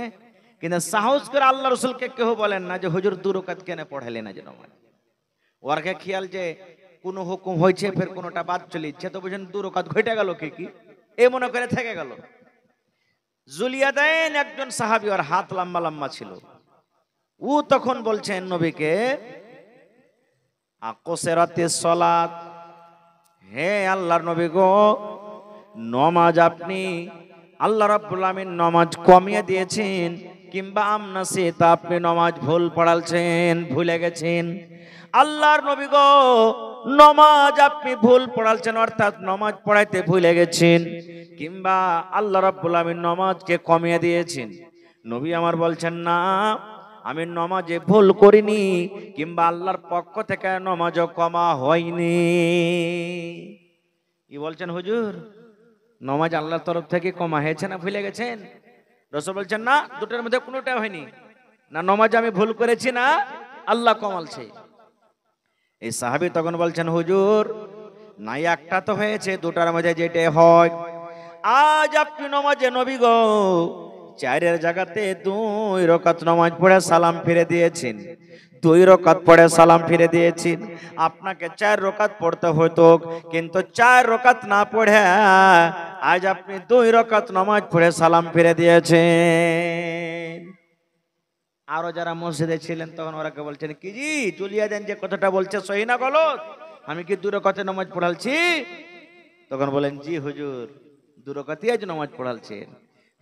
কিন্তু সাহস করে আল্লাহ রাসূলকে কেউ বলেন না যে হুজুর 2 রাকাত কেন পড়াইলেন আজ নামাজ। ওরকে খেয়াল যে কোন হুকুম হয়েছে, ফের কোনটা বাদ চলে ইচ্ছে, তো বুঝেন 2 রাকাত ঘটে গেল কি এই মনে করে থেকে গেল। জুলিয়াদাইন একজন সাহাবী, ওর হাত লম্বা লম্বা ছিল। ও তখন বলছেন নবীকে, আকসরাতিস সালাত, হে আল্লাহর নবী গো, নামাজ আপনি আল্লাহ রাব্বুল আমিন নামাজ কমিয়ে দিয়েছেন, কিংবা আমনাসিত আপনি নামাজ ভুল পড়ালছেন, ভুলে গেছেন। আল্লাহর নবী গো, নামাজ আপনি ভুল পড়ালছেন, অর্থাৎ নামাজ পড়াইতে ভুলে গেছেন, কিংবা আল্লাহ রাব্বুল আমিন নামাজকে কমিয়ে দিয়েছেন। নবী আমার বলছেন, না, আমি নামাজে ভুল করিনি, কিংবা আল্লাহর পক্ষ থেকে নামাজও কমা হয়নি। কি বলছেন হুজুর, নামাজ আল্লাহর তরফ থেকে কমা হয়েছে না ভুলে গেছেন? রাসূল বলছেন, না, দুটোর মধ্যে কোনোটা হয়নি, না নামাজ আমি ভুল করেছি, না আল্লাহ কমালছে। এই সাহাবী তখন বলছেন, হুজুর, না একটা তো হয়েছে, দুটার মধ্যে যেটা হয়, আজ আপনি নামাজে নবী গো 4 জায়গাতে 2 রাকাত নামাজ পড়ে সালাম ফিরে দিয়েছেন, 2 রাকাত পড়ে সালাম ফিরে দিয়েছেন। আপনাকে 4 রাকাত পড়তে হতো, কিন্তু 4 রাকাত না পড়ে আজ আপনি 2 রাকাত নামাজ পড়ে সালাম ফিরে দিয়েছেন। আরো যারা মসজিদে ছিলেন তখন ওরাকে বলছেন, কি জি চলিয়া দেন, যে কথাটা বলছে সহি না গলত? আমি কি 2 রাকাতে নামাজ পড়ালছি? তখন বলেন, জি হুজুর, 2 রাকাতই আজ নামাজ পড়ালছেন।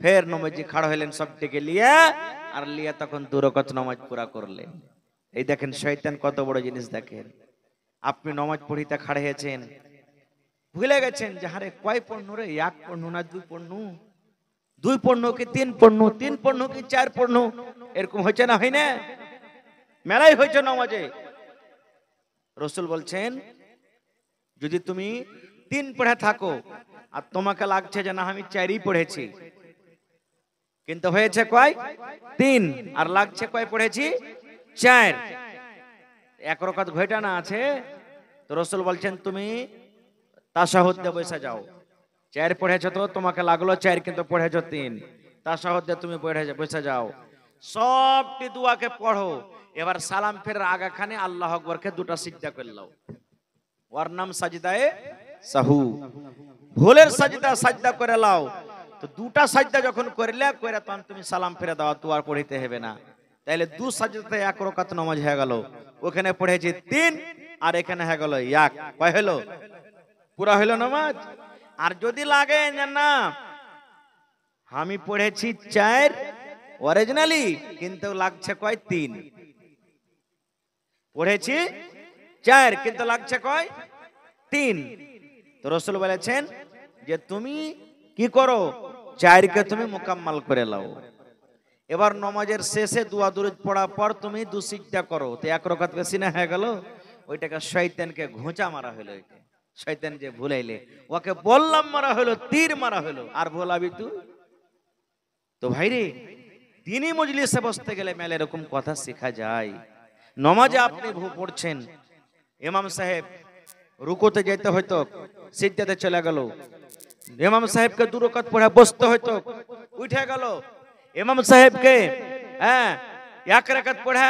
ফের নবীজি খাড়া হইলেন সবটিকে লিয়া, আর লিয়া তখন 2 রাকাত নামাজ পুরা করলেন। এই দেখেন শয়তান কত বড় জিনিস। দেখেন আপনি নামাজ পড়িতে খাড়া হয়েছেন, ভুলে গেছেন যে হারে কয় পড়নু রে, 1 পড়নু না 2 পড়নু, 2 পড়নু কি 3 পড়নু, 3 পড়নু কি 4 পড়নু, এরকম হয়েছে না, হয় না? মেলাই হয়েছে নামাজে। রাসূল বলছেন, যদি তুমি 3 পড়ে থাকো আর তোমাকে লাগছে যে না আমি 4ই পড়েছি, কিন্তু হয়েছে কয়? 3, আর লাগছে কয় পড়েছি? 4। 1 রাকাত ঘটা না আছে। তো রাসূল বলছেন, তুমি তাশাহুদ দিয়ে বসে যাও। 4 পড়েছো তো তোমাকে লাগলো 4, কিন্তু পড়েছো 3। তাশাহুদ দিয়ে তুমি বসে যাও, সবটি দোয়াকে পড়ো। এবার সালাম ফেরার আগাখানে আল্লাহু আকবারকে 2টা সিজদা করে নাও। ওর নাম সাজদায়ে সাহু, ভুলের সাজদা করে লাও। তো 2টা সাজদা যখন করলে তখন তুমি সালাম ফিরে দাও, তো আর পড়িতে হবে না। তাইলে 2 সাজদাতে 1 রাকাত নামাজ হয়ে গেল। ওখানে পড়েছি 3, আর এখানে হয়ে গেল 1। কয় হলো? পুরা হলো নামাজ। আর যদি লাগে না আমি পড়েছি 4 অরিজিনালি, কিন্তু লাগছে কয়? 3। পড়েছি 4 কিন্তু লাগছে কয়? 3। তো রাসূল বলেছেন যে তুমি কি করো, 4 কে তুমি মুকাম্মাল করে লাও। এবার নামাজের শেষে দোয়া দুরূদ পড়ার পর তুমি 2 সিজদা করো। তো 1 রাকাত বেশি না হয়ে গেল? ওইটাকে শয়তানকে ঘোঁচা মারা হলো। শয়তান যে ভুলাইলে, ওকে বললাম মারা হলো, তীর মারা হলো, আর ভোলাবি তুই? তো ভাইরে, তিনি মজলিসে বসতে গেলে মেলে এরকম কথা শেখা যায়। নামাজে আপনি পড়ছেন, ইমাম সাহেব রুকুতে যেতে হয়তো, সিজদাতে চলে গেল, ইমাম সাহেবকে 2 রাকাত পড়ে বসতে হয়তো, উঠে গেল। ইমাম সাহেবকে 1 রাকাত পড়ে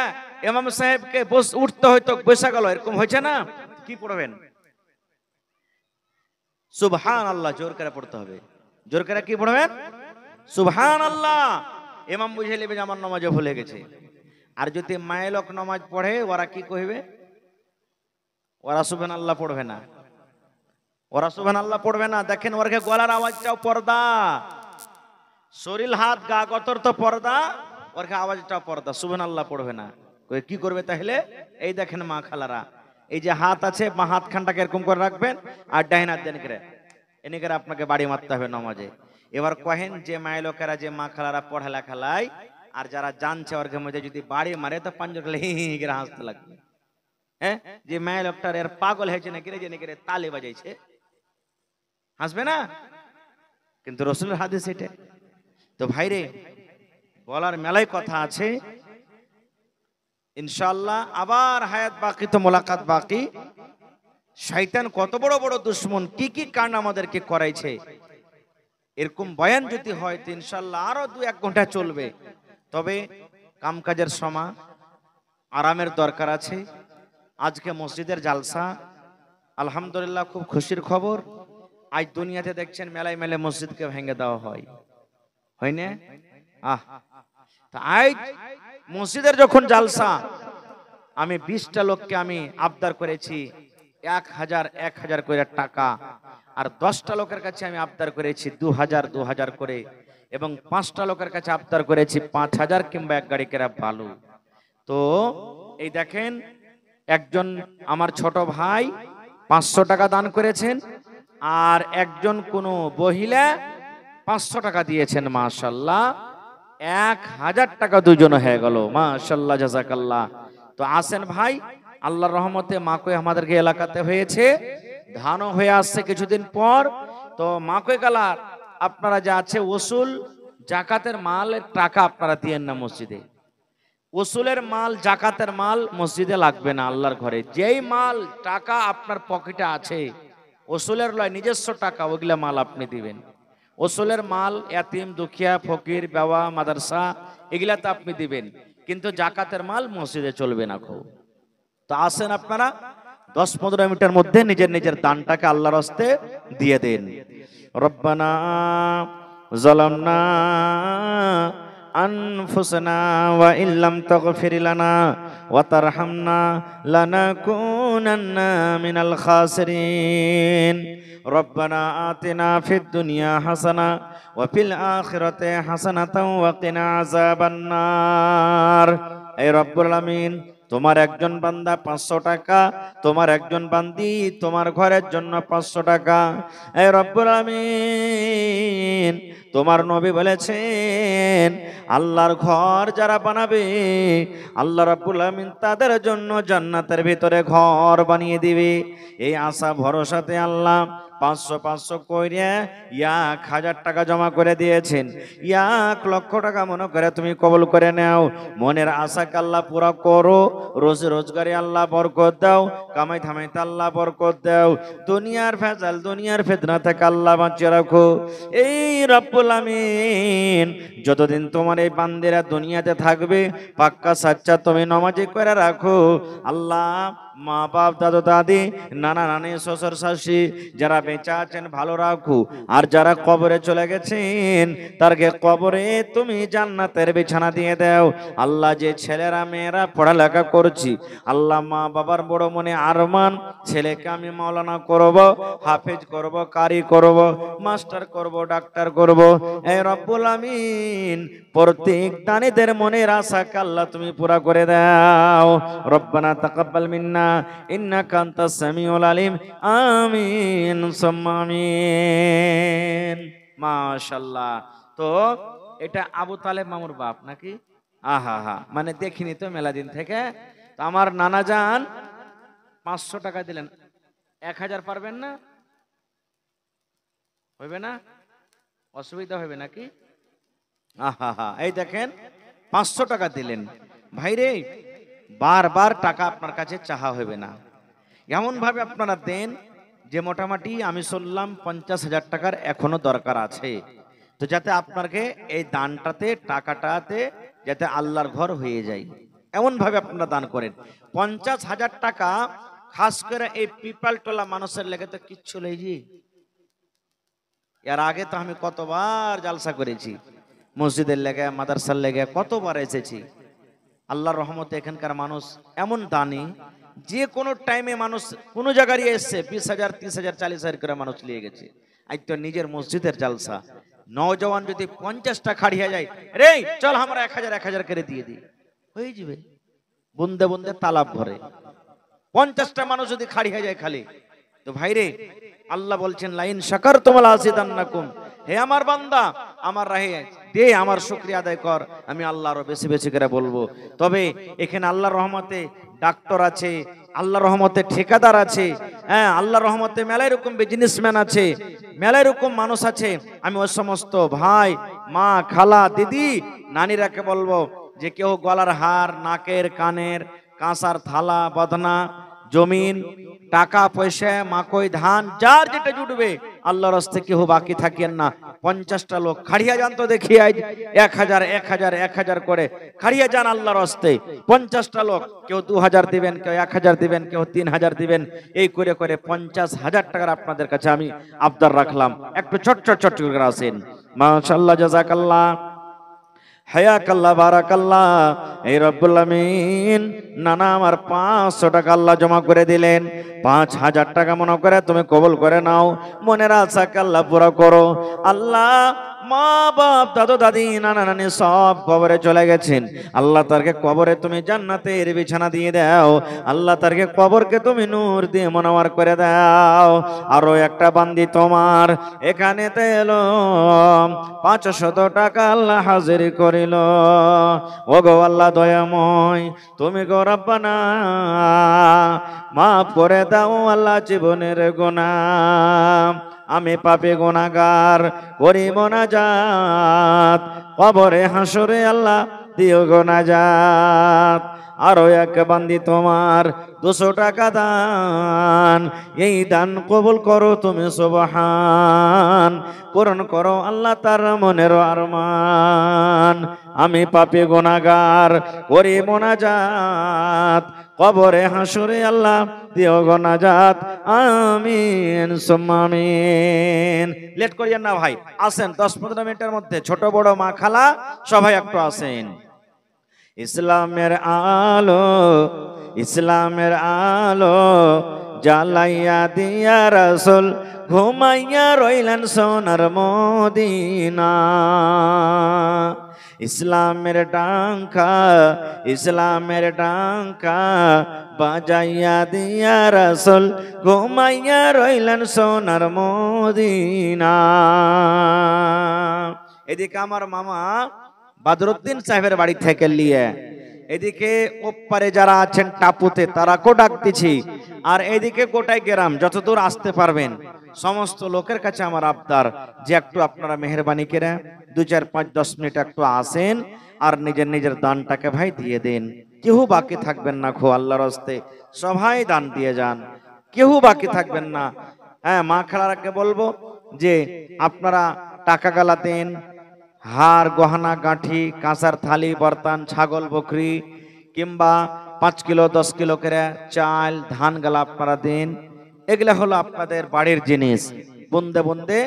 ইমাম সাহেবকে উঠতে হয়তো, বসে গেল। এরকম হয়েছে না? কি পড়বেন? সুবহানাল্লাহ জোর করে পড়তে হবে। জোর করে কি পড়বেন? সুবহানাল্লাহ। ইমাম বুঝে নেবে যে আমার নামাজে ভুলে গেছে। আর যদি মায়ে লোক নামাজ পড়ে, ওরা কি কইবে? ওরা সুবহানাল্লাহ পড়বে না, ওরা সুবহানাল্লাহ পড়বে না। দেখেন ওর গলার আওয়াজটাও পর্দা, শরীর হাত গা গতর তো পর্দা, ওর আওয়াজটাও পর্দা, সুবহানাল্লাহ পড়বে না। কি করবে তাহলে? এই দেখেন মা খালারা, এই যে হাত আছে, মা হাত খানটাকে এরকম করে রাখবেন আর ডাইন হাত দেন করে এনে করে আপনাকে বাড়ি মারতে হবে নামাজে। এবার কহেন যে মায়ের লোকেরা, যে মা খালারা পড়ালেখা লাই আর যারা জানছে ওর মধ্যে যদি বাড়ি মারে তো পাঞ্জর হি হি করে হাসতে লাগবে। হ্যাঁ, যে মায়ের লোকটার এর পাগল হয়েছে নাকি রে, যে নাকি তালে বাজাইছে, হাসবে না? কিন্তু রসুলের হাদিস এটা। তো ভাইরে, বলার মেলায় কথা আছে, ইনশাআল্লাহ আবার হায়াত বাকি তো মোলাকাত বাকি। শয়তান কত বড় বড় দুশ্মন, কি কি কাণ্ড আমাদেরকে করাইছে, এরকম বয়ান যদি হয় তো ইনশাআল্লাহ আরো 2-1 ঘন্টা চলবে। তবে কামকাজের সময় আরামের দরকার আছে। আজকে মসজিদের জালসা, আলহামদুলিল্লাহ খুব খুশির খবর। আজ দুনিয়াতে দেখছেন মেলায় মেলায় মসজিদকে ভেঙে দেওয়া হয়, হয় না? তা আজ মসজিদের যখন জালসা, আমি 20টা লোককে আমি আবদার করেছি 1000 করে টাকা, আর 10টা লোকের কাছে আমি আবদার করেছি 2000 করে, এবং 5টা লোকের কাছে আবদার করেছি 5000 কিংবা 1 গাড়ি কেরা বালু। তো এই দেখেন, একজন আমার ছোট ভাই 500 টাকা দান করেছেন, আর একজন কোন মহিলা 500 টাকা দিয়েছেন। মাশাআল্লাহ, 1000 টাকা দুজন হয়ে গেল। মাশাআল্লাহ, জাযাকাল্লাহ। তো আসেন ভাই, আল্লাহর রহমতে মাকই আমাদেরকে এলাকাতে হয়েছে, ধানও হয়ে আসছে কিছুদিন পর। তো মাকই কালার আপনারা যা আছে ওসুল জাকাতের মালের টাকা আপনারা দিয়েন না মসজিদে। ওসুলের মাল, জাকাতের মাল মসজিদে লাগবে না, আল্লাহর ঘরে। যেই মাল টাকা আপনার পকেটে আছে, ওসুলের লয়, নিজস্ব টাকা, ওগুলা মাল আপনি দিবেন। ওসুলের মাল এতিম, দুখিয়া, ফকির, বেওয়া, মাদ্রাসা এগুলাতে আপনি দিবেন, কিন্তু জাকাতের মাল মসজিদে চলবে না। খুব তো আসেন আপনারা 10-15 মিনিটের মধ্যে নিজের নিজের দানটাকে আল্লাহর হস্তে দিয়ে দেন। রব্বানা যালামনা আনফুসানা ওয়া ইল্লাম তাগফির লানা ওয়া তারহামনা লানাকুনান্না মিনাল খাসিরিন। রব্বানা আতিনা ফিদ দুনিয়া হাসানা ওয়া ফিল আখিরাতি হাসানাতাও ওয়া কিনা আযাবান নার। হে রব্বুল আলামিন, তোমার একজন বান্দা 500 টাকা, তোমার একজন বান্দি তোমার ঘরের জন্য 500 টাকা। হে রব্বুল আমিন, তোমার নবী বলেছেন আল্লাহর ঘর যারা বানাবে, আল্লাহ রাব্বুল আমিন তাদের জন্য জান্নাতের ভিতরে ঘর বানিয়ে দিবে। এই আশা ভরসাতে আল্লাহ 500 কইরে 1000 টাকা জমা করে দিয়েছেন। 1 লক্ষ টাকা মনে করে তুমি কবুল করে নাও। মনের আশাকে আল্লাহ পুরা করো। রোজি রোজগারে আল্লাহ বরকত দাও, কামাই ধামাইতে আল্লাহ বরকত দাও। দুনিয়ার ভেজাল, দুনিয়ার ফিতনা থেকে আল্লাহ বাঁচিয়ে রাখো। এই রব্বুল আমিন, যতদিন তোমার এই বান্দিরা দুনিয়াতে থাকবে, পাক্কা সাচ্চা তুমি নামাজি করে রাখো আল্লাহ। মা বাপ, দাদু দাদি, নানা নানি, শ্বশুর শাশুড়ি যারা বেঁচে আছেন ভালো রাখো, আর যারা কবরে চলে গেছেন তারকে কবরে তুমি জান্নাতের বিছানা দিয়ে দাও আল্লাহ। যে ছেলেরা মেয়েরা পড়ালেখা করছি আল্লাহ, মা বাবার বড় মনে আরমান, ছেলেকে আমি মাওলানা করব, হাফেজ করব, কারি করব, মাস্টার করব, ডাক্তার করব। এই রব্বুল আমিন, প্রত্যেক দানীদের মনের আশাকে আল্লাহ তুমি পুরা করে দাও। রব্বানা তাকাব্বাল মিন্না ইন্নাকা আনতাস সামিউল আলিম। আমিন সুম্মা আমিন। মাশাআল্লাহ। তো এটা আবু তালেব মামুর বাপ নাকি? আহা, মানে দেখিনি তো মেলা দিন থেকে। তো আমার নানা যান 500 টাকা দিলেন, 1000 পারবেন না? হইবে না? অসুবিধা হবে নাকি? আহা, এই দেখেন 500 টাকা দিলেন। ভাইরে, বারবার টাকা আপনার কাছে চাহা হবে না, এমন ভাবে আপনারা দেন যে মোটামুটি আমি শুনলাম 50,000 টাকার এখনো দরকার আছে। তো যাতে আপনাকে এই দানটাতে, টাকাটাতে যাতে আল্লাহর ঘর হয়ে যায়, এমন ভাবে আপনারা দান করেন। 50,000 টাকা খাস করে এই পিপাল টোলা মানুষের লেগে তো কিচ্ছু লেগে। এর আগে তো আমি কতবার জালসা করেছি, মসজিদের লেগে, মাদ্রাসার লেগে কতবার এসেছি। আল্লাহর রহমতে এখানকার মানুষ এমন দানি, যে কোনো টাইমে মানুষ কোনো জায়গায় এসছে 20,000 30,000 40,000 করে মানুষ নিয়ে গেছে। আজ তো নিজের মসজিদের জালসা, নওজওয়ান যদি 50টা খাড়িয়া যায়, রে চল আমরা 1,000 করে দিয়ে দিই, হয়ে যাবে। বুন্দে বুন্দে তালাব ভরে 50টা মানুষ যদি খাড়িয়া যায় খালি। তো ভাইরে আল্লাহ বলছেন লাইন শাকারতুম লাযিদান্নাকুম, হে আমার বান্দা আমার রাহে দে, আমার শুকরিয়া আদায় কর, আমি আল্লাহ আরো বেশি বেশি করে বলবো। তবে এখানে আল্লাহর রহমতে ডাক্তার আছে, আল্লাহর রহমতে ঠিকাদার আছে, হ্যাঁ আল্লাহর রহমতে মেলাই রকম বিজনেসম্যান আছে, মেলাই রকম মানুষ আছে। আমি ওই সমস্ত ভাই মা খালা দিদি নানিরাকে বলবো যে কেউ গলার হার, নাকের কানের কাঁসার থালা বদনা, জমিন, টাকা পয়সা, মাকই ধান, যার যেটা জুটবে আল্লাহর রাস্তে কেউ বাকি থাকেন না। 50টা লোক খাড়িয়া যান তো দেখি, আজ 1,000 করে খাড়িয়া যান আল্লাহর রাস্তে। 50টা লোক, কেউ 2,000 দিবেন, কেউ 1,000 দিবেন, কেউ 3,000 দিবেন, এই করে করে 50,000 টাকার আপনাদের কাছে আমি আবদার রাখলাম। একটু চট করে আসেন। মাশাআল্লাহ, জাযাকাল্লাহ, হায়াকাল্লাহ, বারাকাল্লাহ। এই রব্বুল আমিন নানা আমার 500 টাকা আল্লাহ জমা করে দিলেন। 5,000 টাকা মনে করে তুমি কবুল করে নাও, মনের আশাকে আল্লাহ পুরো করো। আল্লাহ মা বাপ দাদু দাদি নানা নানি সব কবরে চলে গেছেন, আল্লাহ তারকে কবরে তুমি জান্নাতের বিছানা দিয়ে দাও, আল্লাহ তারকে কবরকে তুমি নূর দিয়ে মনোয়ার করে দাও। আরো একটা বান্দি তোমার এখানে এলো, 500 টাকা আল্লাহ হাজির করিল। ও গো আল্লাহ দয়াময়, তুমি গো রব্বানা মাফ করে দাও আল্লাহ জীবনের গুনাহ, আমি পাপী গুনাহগার করি মোনাজাত, কবরে হাসরে আল্লাহ দিও গো নাজাত। আরো এক বান্দি তোমার 200 টাকা দান, এই দান কবুল করো তুমি সুবহান, পূরণ করো আল্লাহ তার মনের আরমান, আমি পাপী গুনাহগার করি মোনাজাত, কবরে হাসরে আল্লাহ দিও গো নাজাত, আমিন সুম্মা আমিন। লেট করিয়েন না ভাই, আসেন 10-15 মিনিটের মধ্যে ছোট বড় মা খালা সবাই একটু আসেন। ইসলামের আলো, ইসলামের আলো জ্বালাইয়া দিয়া রাসূল ঘুমাইয়া রইলেন সোনার মদিনা। ইসলামের ডাঙ্কা, ইসলামের ডাঙ্কা বাজাইয়া দিয়া রাসূল ঘুমাইয়া রইলেন সোনার মদিনা। এদিকে আমার মামা বাদরুদ্দিন সাহেবের বাড়ি থেকে নিয়ে, এদিকে ওপারে যারা আছেন টাপুতে তারাকেও ডাকতেছি, আর এদিকে গোটাই গ্রাম যতদূর আসতে পারবেন সমস্ত লোকের কাছে আমার আবদার যে একটু আপনারা মেহেরবানি করে 2, 4, 5, 10 মিনিট একটু আসেন আর নিজের নিজের দানটাকে ভাই দিয়ে দেন। কেউ বাকি থাকবেন না, খো আল্লাহর রাস্তে সবাই দান দিয়ে যান, কেউ বাকি থাকবেন না। হ্যাঁ মা খালারাকে বলবো যে আপনারা টাকা গালা দেন, হার গহনা গাঁঠি, কাঁসার থালি বর্তন, ছাগল বকরি কিংবা 5 কিলো 10 কিলো করে চাল ধান গালা আপনারা দেন। এগুলা হলো আপনাদের বাড়ির জিনিস, বুন্দে বুন্দে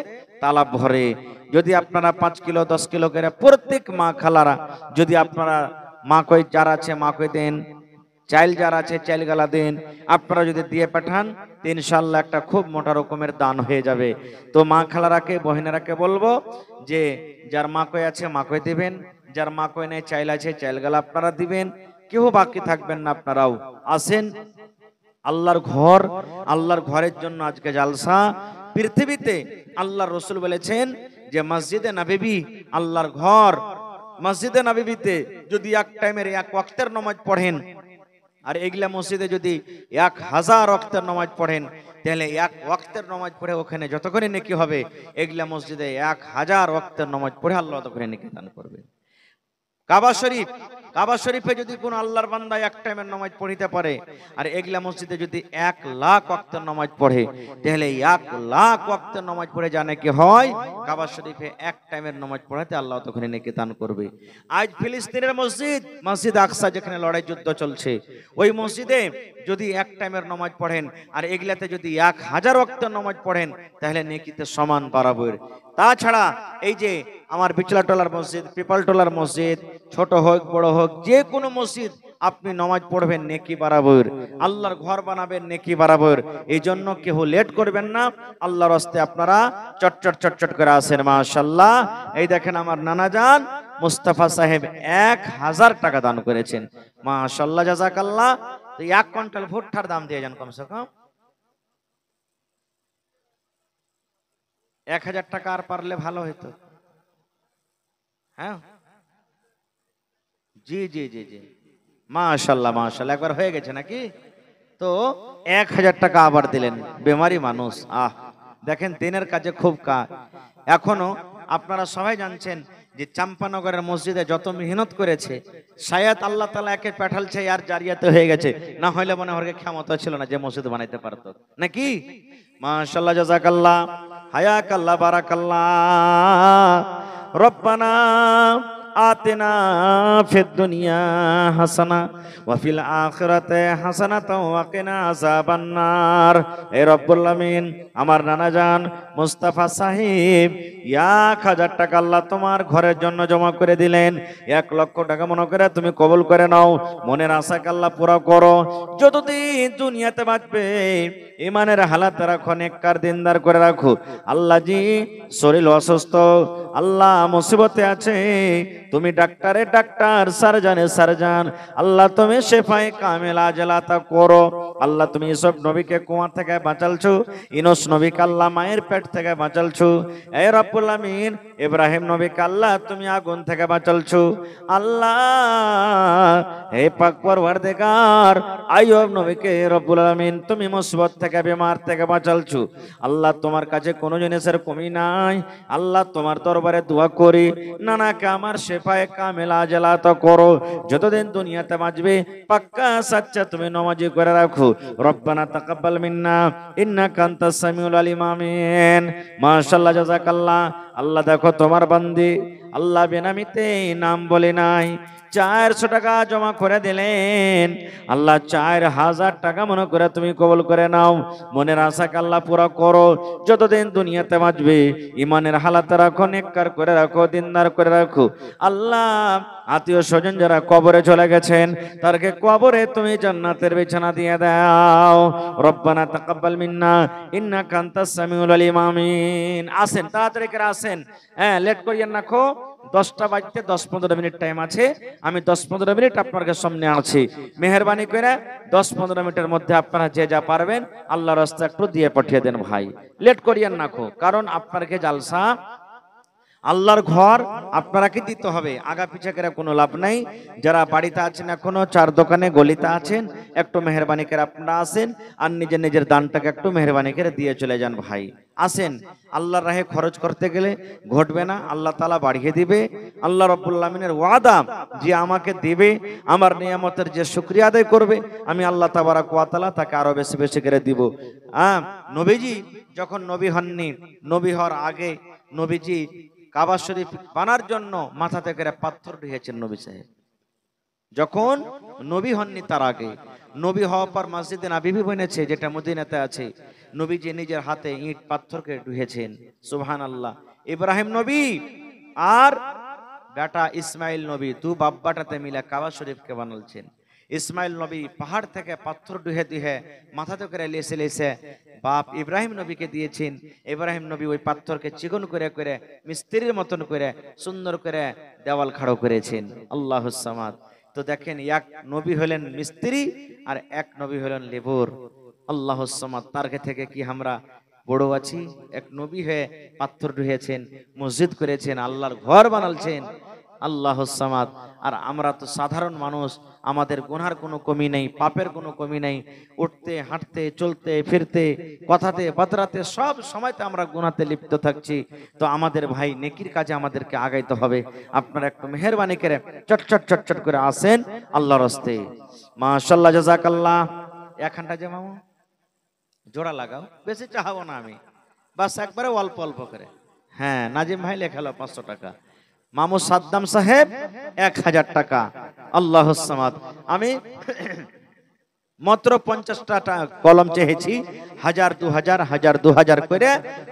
তালাব ভরে। যদি আপনারা 5 কিলো 10 কিলো করে প্রত্যেক মা খালারা যদি আপনারা মাকই যারা আছে মাকই দেন, চাইল যারা আছে চাইল গালা দেন, আপনারা যদি দিয়ে পাঠান তো ইনশাআল্লাহ একটা খুব মোটা রকমের দান হয়ে যাবে। তো মা খালারাকে বহিনারাকে বলবো যে যার মাকই আছে মাকই দিবেন, যার মাকই নেই চাইল আছে চাইল গালা আপনারা দিবেন, কেউ বাকি থাকবেন না। আপনারাও আসেন, আল্লাহর ঘর, আল্লাহর ঘরের জন্য আজকে জালসা। পৃথিবীতে আল্লাহর রাসূল বলেছেন যে মসজিদে নববী আল্লাহর ঘর, মসজিদে নববীতে যদি এক টাইমের এক ওয়াক্তের নামাজ পড়েন আর এগুলা মসজিদে যদি 1000 ওয়াক্তের নামাজ পড়েন তাহলে এক ওয়াক্তের নামাজ পড়ে ওখানে যতক্ষণে নেকি হবে এগুলা মসজিদে 1000 ওয়াক্তের নামাজ পড়ে আল্লাহ ততক্ষণে নেকি দান করবে। কাবা শরীফ, কাবা শরীফে যদি কোন আল্লাহর বান্দা এক টাইমের নামাজ পড়িতে পারে আর এগুলা মসজিদে যদি 1 লাখ ওয়াক্তের নামাজ পড়ে তাহলে 1 লাখ ওয়াক্তের নামাজ পড়ে জানে কি হয়, কাবা শরীফে এক টাইমের নামাজ পড়াতে আল্লাহ তখন নেকি দান করবে। আজ ফিলিস্তিনের মসজিদ, মসজিদ আকসা যেখানে লড়াই যুদ্ধ চলছে, ওই মসজিদে যদি এক টাইমের নামাজ পড়েন আর এগুলাতে যদি 1000 ওয়াক্তের নামাজ পড়েন তাহলে নেকিতে সমান বরাবর। তাছাড়া এই যে আমার বিচলাটোলার মসজিদ, পিপালটোলার মসজিদ, ছোট হোক বড় হোক যে কোনো মসজিদ আপনি নামাজ পড়বেন নেকি বরাবর, আল্লাহর ঘর বানাবেন নেকি বরাবর। এই জন্য কেউ লেট করবেন না, আল্লাহর রাস্তায় আপনারা চটচট চটচট করে আসেন। মাশাআল্লাহ, এই দেখেন আমার নানা জান মুস্তাফা সাহেব 1000 টাকা দান করেছেন। মাশাআল্লাহ, জাযাকাল্লাহ। তো 1 কুইন্টাল ভুট্টার দাম দিয়ে যান কমসে কম 1000 টাকা, আর পারলে ভালো হতো। হ্যাঁ, জি জি জি জি, মাশাআল্লাহ মাশাআল্লাহ, একবার হয়ে গেছে নাকি? তো 1000 টাকা আবার দিলেন, বেমারি মানুষ। দেখেন দিনের কাজে খুব কাজ। এখনো আপনারা সবাই জানছেন যে চাম্পানগরের মসজিদে যত মেহনত করেছে, শায়াত আল্লাহ তাআলা একে পাঠালছে আর জারিয়াতে হয়ে গেছে, না হইলে মনে হয় ক্ষমতা ছিল না যে মসজিদ বানাইতে পারতো নাকি। মাশাআল্লাহ, জাযাকাল্লাহ, হায়াকাল্লাহ, বারাকাল্লাহ। রব্বানা আতিনা ফিদ দুনিয়া হাসানা ওয়া ফিল আখিরাতি হাসানাতাও ওয়া কিনা আযাবান নার। হে রব্বুল আমিন, আমার নানা জান মুস্তাফা সাহেব 1000 টাকা আল্লাহ তোমার ঘরের জন্য জমা করে দিলেন। 1 লক্ষ টাকা মনে করে তুমি কবুল করে নাও, মনের আশাকে আল্লাহ পুরা করো। যতদিন দুনিয়াতে বাঁচবে ইমানের হালাত রাখো, নেককার দিনদার করে রাখো। আল্লাহ জি শরীর অসুস্থ, আল্লাহ মুসিবতে আছে, তুমি ডাক্তারে ডাক্তার, সারজানে সারজান, আল্লাহ তুমি শেফায়ে কামেল আজলাতা করো। আল্লাহ তুমি ইসব নবীকে কুয়া থেকে বাঁচালছো, ইউনূস নবীকে আল্লাহ মায়ের পেট থেকে বাঁচালছো। এ রব্বুল আমিন, ইব্রাহিম নবীকে আল্লাহ তুমি আগুন থেকে বাঁচালছো। আল্লাহ হে পাক পরওয়ারদিগার, আইয়ুব নবীকে রব্বুল আমিন তুমি মুসিবত থেকে, বিমার থেকে বাঁচালছো। আল্লাহ তোমার কাছে কোনো জিনিসের কমি নাই। আল্লাহ তোমার দরবারে দোয়া করি, নানাকে আমার শেফায়ে কামেল আজলাতা করো। যতদিন দুনিয়াতে বাঁচবে পাক্কা সাচ্চা তুমি নামাজি করে রাখো। রব্বানা তাকাব্বাল মিন্না ইন্নাকা আনতাস সামিউল আলিম। আমিন। মাশাআল্লাহ, জাযাকাল্লাহ। আল্লাহ দেখো তোমার বান্দি, আল্লাহ বেনামিতে নাম বলে নাই, 400 টাকা জমা করে দিলেন। আল্লাহ 4000 টাকা মনে করে তুমি কবুল করে নাও, মনের আশাকে আল্লাহ পুরা করো। যতদিন দুনিয়াতে বাঁচবে ইমানের হালাতে রাখো, নেককার করে রাখো, দিনদার করে রাখো। আল্লাহ আত্মীয় স্বজন যারা কবরে চলে গেছেন, তারকে কবরে তুমি জান্নাতের বিছানা দিয়ে দাও। রব্বানা তাকাব্বাল মিন্না ইন্নাকা আনতাস সামিউল আলিম। আমিন। আসেন, তাড়াতাড়ি করে আসেন, হ্যাঁ লেট করিয়েন না। 10টা বাজতে 10-15 মিনিট টাইম আছে, আমি 10-15 মিনিট আপনাদের সামনে আছি। মেহেরবানি করে 10-15 মিনিটের মধ্যে আপনারা যে যা পারবেন আল্লাহর রাস্তায় একটু দিয়ে পাঠিয়ে দেন ভাই, লেট করিয়েন না। কারণ আপনাকে জালসা, আল্লাহর ঘর আপনারাকে দিতে হবে, আগা পিছা করে কোনো লাভ নাই। যারা বাড়িতে আছেন, এখনো 4 দোকানে গলিতে আছেন, একটু মেহেরবানি করে আপনারা আসেন আর নিজের নিজের দানটাকে একটু মেহেরবানি করে দিয়ে চলে যান ভাই। আসেন, আল্লাহর রাহে খরচ করতে গেলে ঘটবে না, আল্লাহ তাআলা বাড়িয়ে দিবে। আল্লাহ রাব্বুল আমিনের ওয়াদা, যে আমাকে দিবে, আমার নিয়ামতের যে শুকরিয়া আদায় করবে, আমি আল্লাহ তাবারাক ওয়া তাআলা তাকে আরো বেশি বেশি করে দিব। নবীজি যখন নবী হননি, নবী হওয়ার আগে নবীজি কাবা শরীফ বানার জন্য মাথাতে করে পাথর ঢুকিয়েছেন নবী সাহেব। যখন নবী হননি তার আগে, নবী হওয়ার পর মসজিদে নববী বনেছে, যেটা মদিনাতে আছে, নবীজি নিজের হাতে ইট পাথরকে ঢুকিয়েছেন। সুবহানাল্লাহ। ইব্রাহিম নবী আর বেটা ইসমাইল নবী দু বাব্বাটাতে মিলে কাবা শরীফকে বানালছেন। ইসমাইল নবী পাহাড় থেকে পাথর ঢুকে দিয়ে মাথাতে করে লেসে লেসে বাপ ইব্রাহিম নবীকে দিয়েছেন। ইব্রাহিম নবী ওই পাথরকে চিকন করে করে মিস্ত্রির মতন করে সুন্দর করে দেওয়াল খাড়ো করেছেন। আল্লাহুস সামাদ। তো দেখেন, এক নবী হলেন মিস্ত্রি আর এক নবী হলেন লেবর। আল্লাহুস সামাদ। তার থেকে কি আমরা বড় আছি? এক নবী হয়ে পাথর ঢুকিয়েছেন, মসজিদ করেছেন, আল্লাহর ঘর বানালছেন। আল্লাহুস সামাদ। আর আমরা তো সাধারণ মানুষ, আমাদের গুনার কোনো কমি নেই, পাপের কোনো কমি নেই। উঠতে, হাঁটতে, চলতে, ফিরতে, কথাতে, বাতরাতে সব সময়তে আমরা গুনাতে লিপ্ত থাকছি। তো আমাদের ভাই নেকির কাজে আমাদেরকে আগাইতে হবে। আপনারা একটু মেহেরবানি করে চটচট চটচট করে আসেন আল্লাহর রাস্তে। মাশাআল্লাহ, জাযাকাল্লাহ। এখানটা যে মামু জোড়া লাগাও, বেশি চাহাবো না আমি, বাস একবারে অল্প অল্প করে। হ্যাঁ, নাজিম ভাই লেখালো 500 টাকা, মামু সাদ্দাম সাহেব 1000 টাকা। আল্লাহুস সামাদ। আমি মাত্র 50টা কলম চেয়েছি, 1000 2000 1000 2000 করে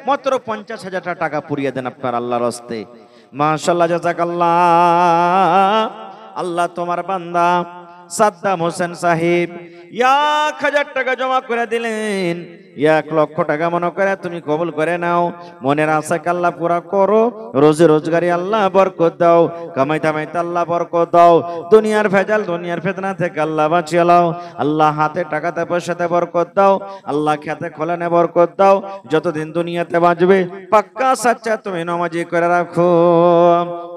মাত্র 50,000 টাকা পুড়িয়ে দেন আপনার আল্লাহর রাস্তে। মাশাআল্লাহ, জাযাকাল্লাহ। আল্লাহ তোমার বান্দা সাদ্দাম হোসেন সাহেব 1000 টাকা জমা করে দিলেন। 1 লক্ষ টাকা মনে করে তুমি কবুল করে নাও, মনের আশাকে আল্লাহ পুরা করো, রোজি রোজগারি আল্লাহ বরকত দাও, কামাই তামাইতে আল্লাহ বরকত দাও, দুনিয়ার ভেজাল দুনিয়ার ফিতনা থেকে আল্লাহ বাঁচিয়ে লাও, আল্লাহ হাতে টাকাতে পয়সাতে বরকত দাও, আল্লাহ খেতে খোলানে বরকত দাও, যতদিন দুনিয়াতে বাঁচবে পাক্কা সাচ্চা তুমি নামাজি করে রাখো।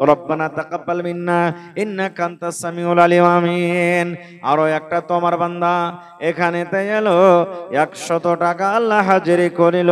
রব্বানা তাকাব্বাল মিন্না ইন্নাকা আনতাস সামিউল আলিম, আমিন। আরো একটা তোমার বান্দা এখানেতে এলো 100 টাকা আল্লাহ হাজিরি করিল।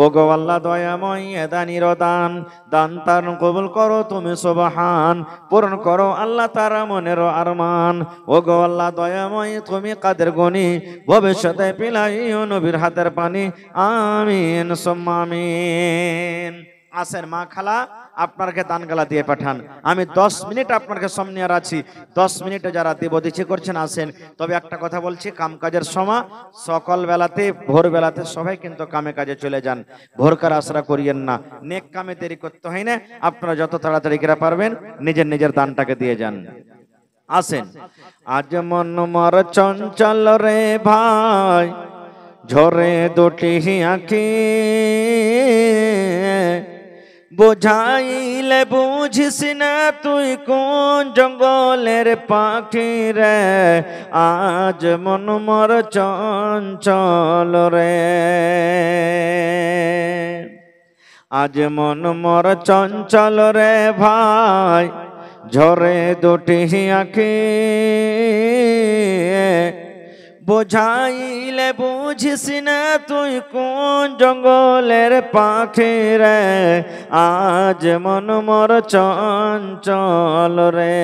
ও গো আল্লাহ দয়াময় দানির দান, দান তার কবুল করো তুমি সুবহান, পূরণ করো আল্লাহ তার মনের আরমান। ও গো আল্লাহ দয়াময় তুমি কাদের গনি, ভবিষ্যতে পিলাইও নবীর হাতের পানি, আমিন সুম্মা আমিন। আসেন মা খালা আপনাকে দান গালা দিয়ে পাঠান, আমি 10 মিনিট আপনাকে সামনে আছি, 10 মিনিটে যারা দেবদিছি করছেন আসেন। তবে একটা কথা বলছি, কামকাজের সময় সকাল বেলাতে ভোর বেলাতে সবাই কিন্তু কামে কাজে চলে যান, ভোরকার আশরা করিয়েন না, নেক কামে দেরি করতে হয় না, আপনারা যত তাড়াতাড়ি করে পারবেন নিজের নিজের দানটাকে দিয়ে যান। আসেন। আজ মন মর চঞ্চল রে ভাই, ঝরে দুটি আঁখি, বোঝাইলে বুঝিস না তুই কোন জঙ্গলের পাখি রে, আজ মন মর চঞ্চল রে, আজ মন মর চঞ্চল রে ভাই, ঝরে দুটি আঁখি, বোঝাইলে বুঝিস না তুই কোন জঙ্গলের পাখি রে, আজ মন মর চঞ্চল রে।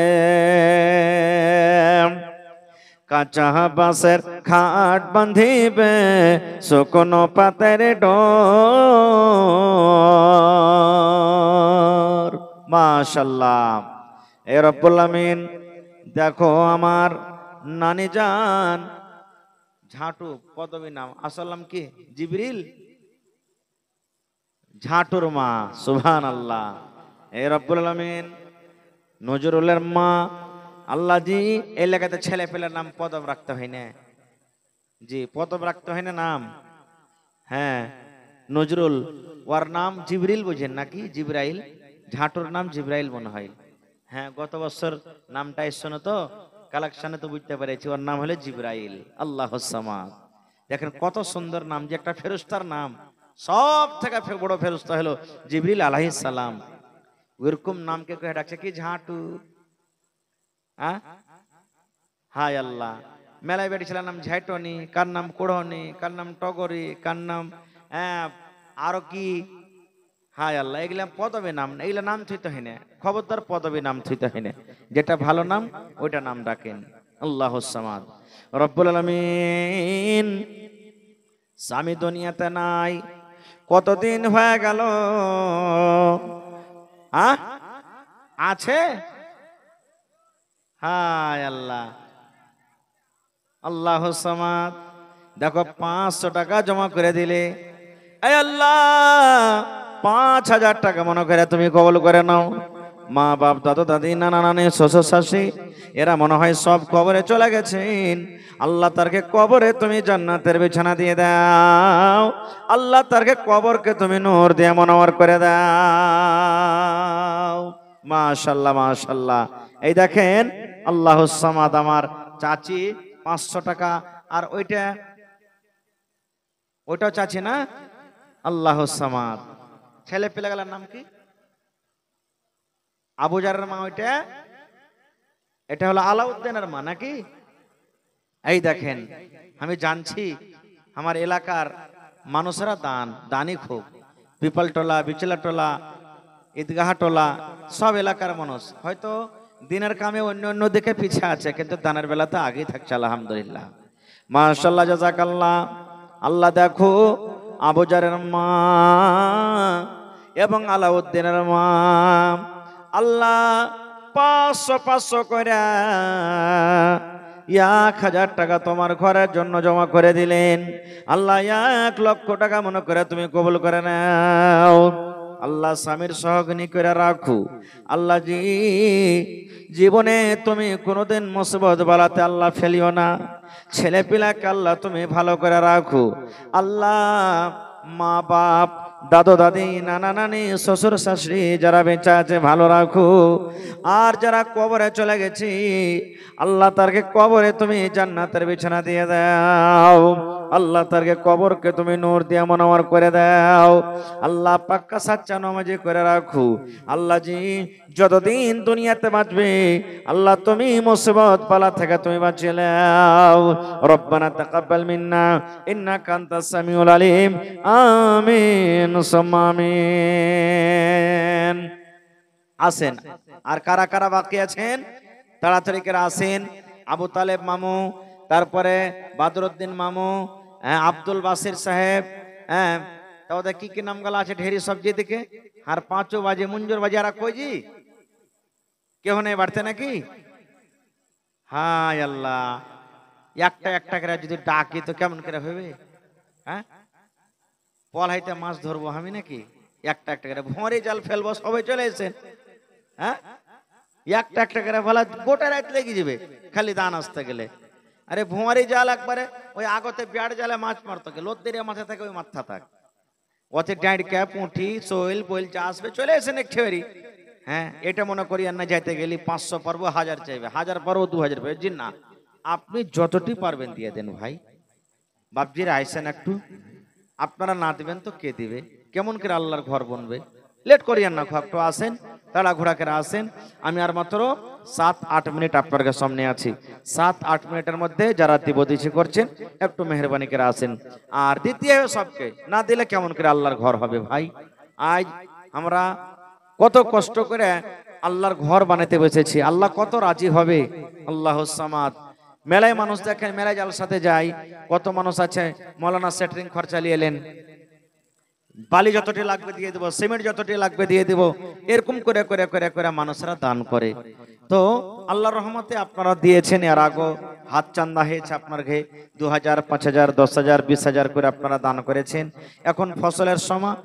কাঁচা বাঁশের খাট বাঁধিবে শুকনো পাতের ডোর। মাশাআল্লাহ। এ রব্বুল আমিন, দেখো আমার নানি জান ঝাঁটু পদবী নাম, আসল নাম কি? জিবরিল, ঝাঁটুর মা, সুবহানাল্লাহ। এ রব্বুল আলামিন নজরুলের মা, আল্লাহ জি এলাকাতে ছেলে পেলের নাম পদব রাখতে হয় না, জি পদব রাখতে হয় না নাম। হ্যাঁ নজরুল, ওর নাম জিবরিল বুঝেন নাকি? জিব্রাইল, ঝাঁটুর নাম জিব্রাইল মনে হয়। হ্যাঁ গত বছর নামটা এসছো না তো, কালেকশনে তো বুঝতে পেরেছি, ওর নাম হলো জিব্রাইল। আল্লাহুস সামাদ। দেখেন কত সুন্দর নাম, যে একটা ফেরেশতার নাম, সব থেকে বড় ফেরেশতা হলো জিবরিল আলাইহিস সালাম। ওরকম নামকে কয়ে ডাকছে কি? ঝাঁটু। হায় আল্লাহ, মেলায় বেটি ছেলের নাম ঝাইটনি, কার নাম কোড়নি, কার নাম টগরি, কার নাম আরো কি, হায় আল্লাহ, এগুলা পদবী নাম, এগুলা নাম থইতে হয় না, খবরদার পদবী নাম থইতে হয় না, যেটা ভালো নাম ওইটা নাম ডাকেন। আল্লাহুস সামাদ। রব্বুল আলামিন স্বামী দুনিয়াতে নাই, কতদিন হয়ে গেল, আছে? হায় আল্লাহ, আল্লাহুস সামাদ। দেখো 500 টাকা জমা করে দিলে, এই আল্লাহ 5000 টাকা মনে করে তুমি কবুল করে নাও। মা বাপ দাদা দাদি নানা নানি শ্বশুর শাশুড়ি এরা মনে হয় সব কবরে চলে গেছেন, আল্লাহ তারকে কবরে তুমি জান্নাতের বিছানা দিয়ে দাও, আল্লাহ তারকে কবরকে তুমি নূর দিয়ে মনোয়ার করে দাও। মাশাআল্লাহ মাশাআল্লাহ। এই দেখেন আল্লাহুস সামাদ, আমার চাচি 500 টাকা, আর ওইটাও চাচি না? আল্লাহুস সামাদ। ছেলে পেলে গেলার নাম কি? আবু জারের মা ওইটা, এটা হলো আলাউদ্দিনের মা নাকি? এই দেখেন, আমি জানছি আমার এলাকার মানুষেরা দানি খুব, পিপালটোলা, বিচলাটোলা, ঈদগাহটোলা সব এলাকার মানুষ হয়তো দিনের কামে অন্য অন্য দিকে পিছে আছে, কিন্তু দানের বেলাতে আগেই থাকছে। আলহামদুলিল্লাহ, মাশাআল্লাহ, জাযাকাল্লাহ। আল্লাহ দেখো আবু জারের মা এবং আলাউদ্দিনের মা, আল্লাহ 500 করে 1000 টাকা তোমার ঘরের জন্য জমা করে দিলেন। আল্লাহ 1 লক্ষ টাকা মনে করে তুমি কবুল করে নাও। আল্লাহ স্বামীর সহগিনী করে রাখো আল্লাহ জি জীবনে তুমি কোনোদিন মুসিবত বালাতে আল্লাহ ফেলিও না ছেলে পিলাকে আল্লাহ তুমি ভালো করে রাখো আল্লাহ মা বাপ দাদু দাদি নানা নানি শ্বশুর শাশুড়ি যারা বেঁচে আছে ভালো রাখো আর যারা কবরে চলে গেছি আল্লাহ তারকে কবরে তুমি জান্নাতের বিছানা দিয়ে দাও আল্লাহ তারকে কবরকে তুমি নূর দিয়ে মনোয়ার করে দাও আল্লাহ পাক্কা সাচ্চা নামাজি করে রাখো আল্লাহ জি যতদিন দুনিয়াতে বাঁচবে আল্লাহ তুমি মুসিবত পালা থেকে তুমি বাঁচিয়ে নাও রব্বানা তাকাব্বাল মিন্না ইন্নাকা আনতাস সামিউল আলিম আমিন সুম্মা আমিন আসেন আর কারা কারা বাকি আছেন তাড়াতাড়ি করে আসেন আবু তালেব মামু তারপরে বাদরউদ্দিন মামু আব্দুল বাসির সাহেব তো ওদের কি কি নাম গলা আছে ঢেরি সবজি দিকে আর 5 বাজে মুঞ্জুর বাজে আর কই জি কেউ নেই বাড়তে নাকি হায় আল্লাহ একটা একটা করে যদি ডাকি তো কেমন করে হবে হ্যাঁ পল হাইতে মাছ ধরবো আমি নাকি একটা একটা করে ভোরে জাল ফেলবো সবাই চলে এসেছেন হ্যাঁ একটা একটা করে বলা গোটা রাত লেগে যাবে খালি দান আসতে গেলে আরে ভোঁয়ারি জাল একবারে ওই আগতে বিয়ার জালে মাছ মারতো কে লোদ্দিরিয়া মাথা থাকে ওই মাথা থাক ওতে ডাঁড়কা পুঁটি শোল বইল যা আসবে চলে এসে নেক ছেড়ি হ্যাঁ এটা মনে করি আর না যাইতে গেলি 500 পারবো 1000 চাইবে 1000 পারবো 2000 পাবে জি না আপনি যতটি পারবেন দিয়ে দেন ভাই বাপজির আইসেন একটু আপনারা না দিবেন তো কে দিবে কেমন করে আল্লাহর ঘর বনবে লেট করিয়েন না একটু আসেন তাড়াহুড়া করে আসেন আমি আর মাত্র 7-8 মিনিট আপনাদের সামনে আছি 7-8 মিনিটের মধ্যে যারা দিবদিশি করছেন একটু মেহেরবানি করে আসেন আর দ্বিতীয় সবকে না দিলে কেমন করে আল্লাহর ঘর হবে ভাই আজ আমরা কত কষ্ট করে আল্লাহর ঘর বানাতে বসেছি আল্লাহ কত রাজি হবে আল্লাহুস সামাদ মেলায় মানুষ দেখেন মেলায় জালসাতে যায় কত মানুষ আছে মৌলানা সেটরিং খরচা নিয়ে এলেন বালি যতটি লাগবে দিয়ে দেব সিমেন্ট যতটি লাগবে দিয়ে দেব এরকম করে করে করে করে মানুষরা দান করে তো আল্লাহর রহমতে আপনারা দিয়েছেন এর আগে হাত চান্দা হয়েছে আপনার ঘে 2000 5000 10000 20000 করে আপনারা দান করেছেন এখন ফসলের সময়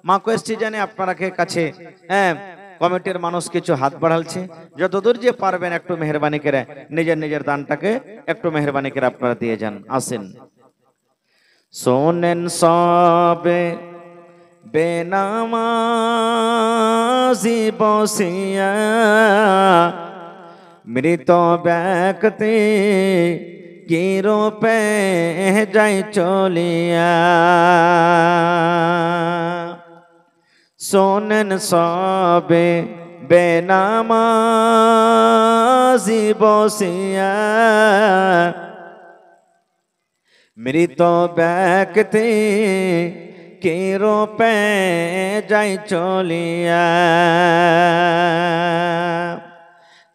মাকোয়েস সিজনে আপনাদের কাছে কমিটির মানুষ কিছু হাত বাড়ালছে যতদূর যে পারবেন একটু মেহেরবানি করে নিজের নিজের দানটাকে একটু মেহেরবানি করে আপনারা দিয়ে যান আসেন শোনেন সবে বেনামাজি বসিয়া মৃত ব্যক্তি কি রূপে যাই চলিয়া শোনেন সবে বেনামাজি বসিয়া মৃত ব্যক্তি কি রূপে যাই চলিয়া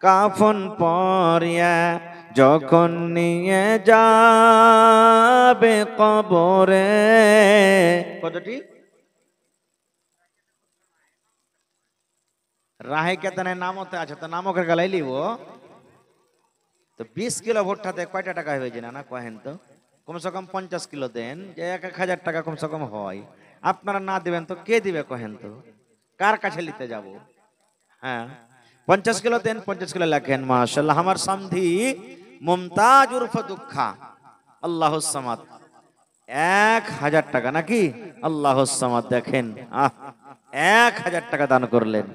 কাফন পরিয়া যখন নিয়ে যাবে কবরে কতটি রাহে কেতনের নামতে আছে তো নামকের গালাই লিব তো 20 কিলো ভুট্টাতে কয়টা টাকা হয়ে যায় না কহেন তো কমসে কম 50 কিলো দেন যে 1000 টাকা কমসে কম হয় আপনারা না দিবেন তো কে দিবে কহেন তো কার কাছে নিতে যাব হ্যাঁ 50 কিলো দেন 50 কিলো লেখেন মাশাআল্লাহ আমার সামধি মুমতাজ উরফ দুঃখা আল্লাহুস সামাদ 1000 টাকা নাকি আল্লাহুস সামাদ দেখেন 1000 টাকা দান করলেন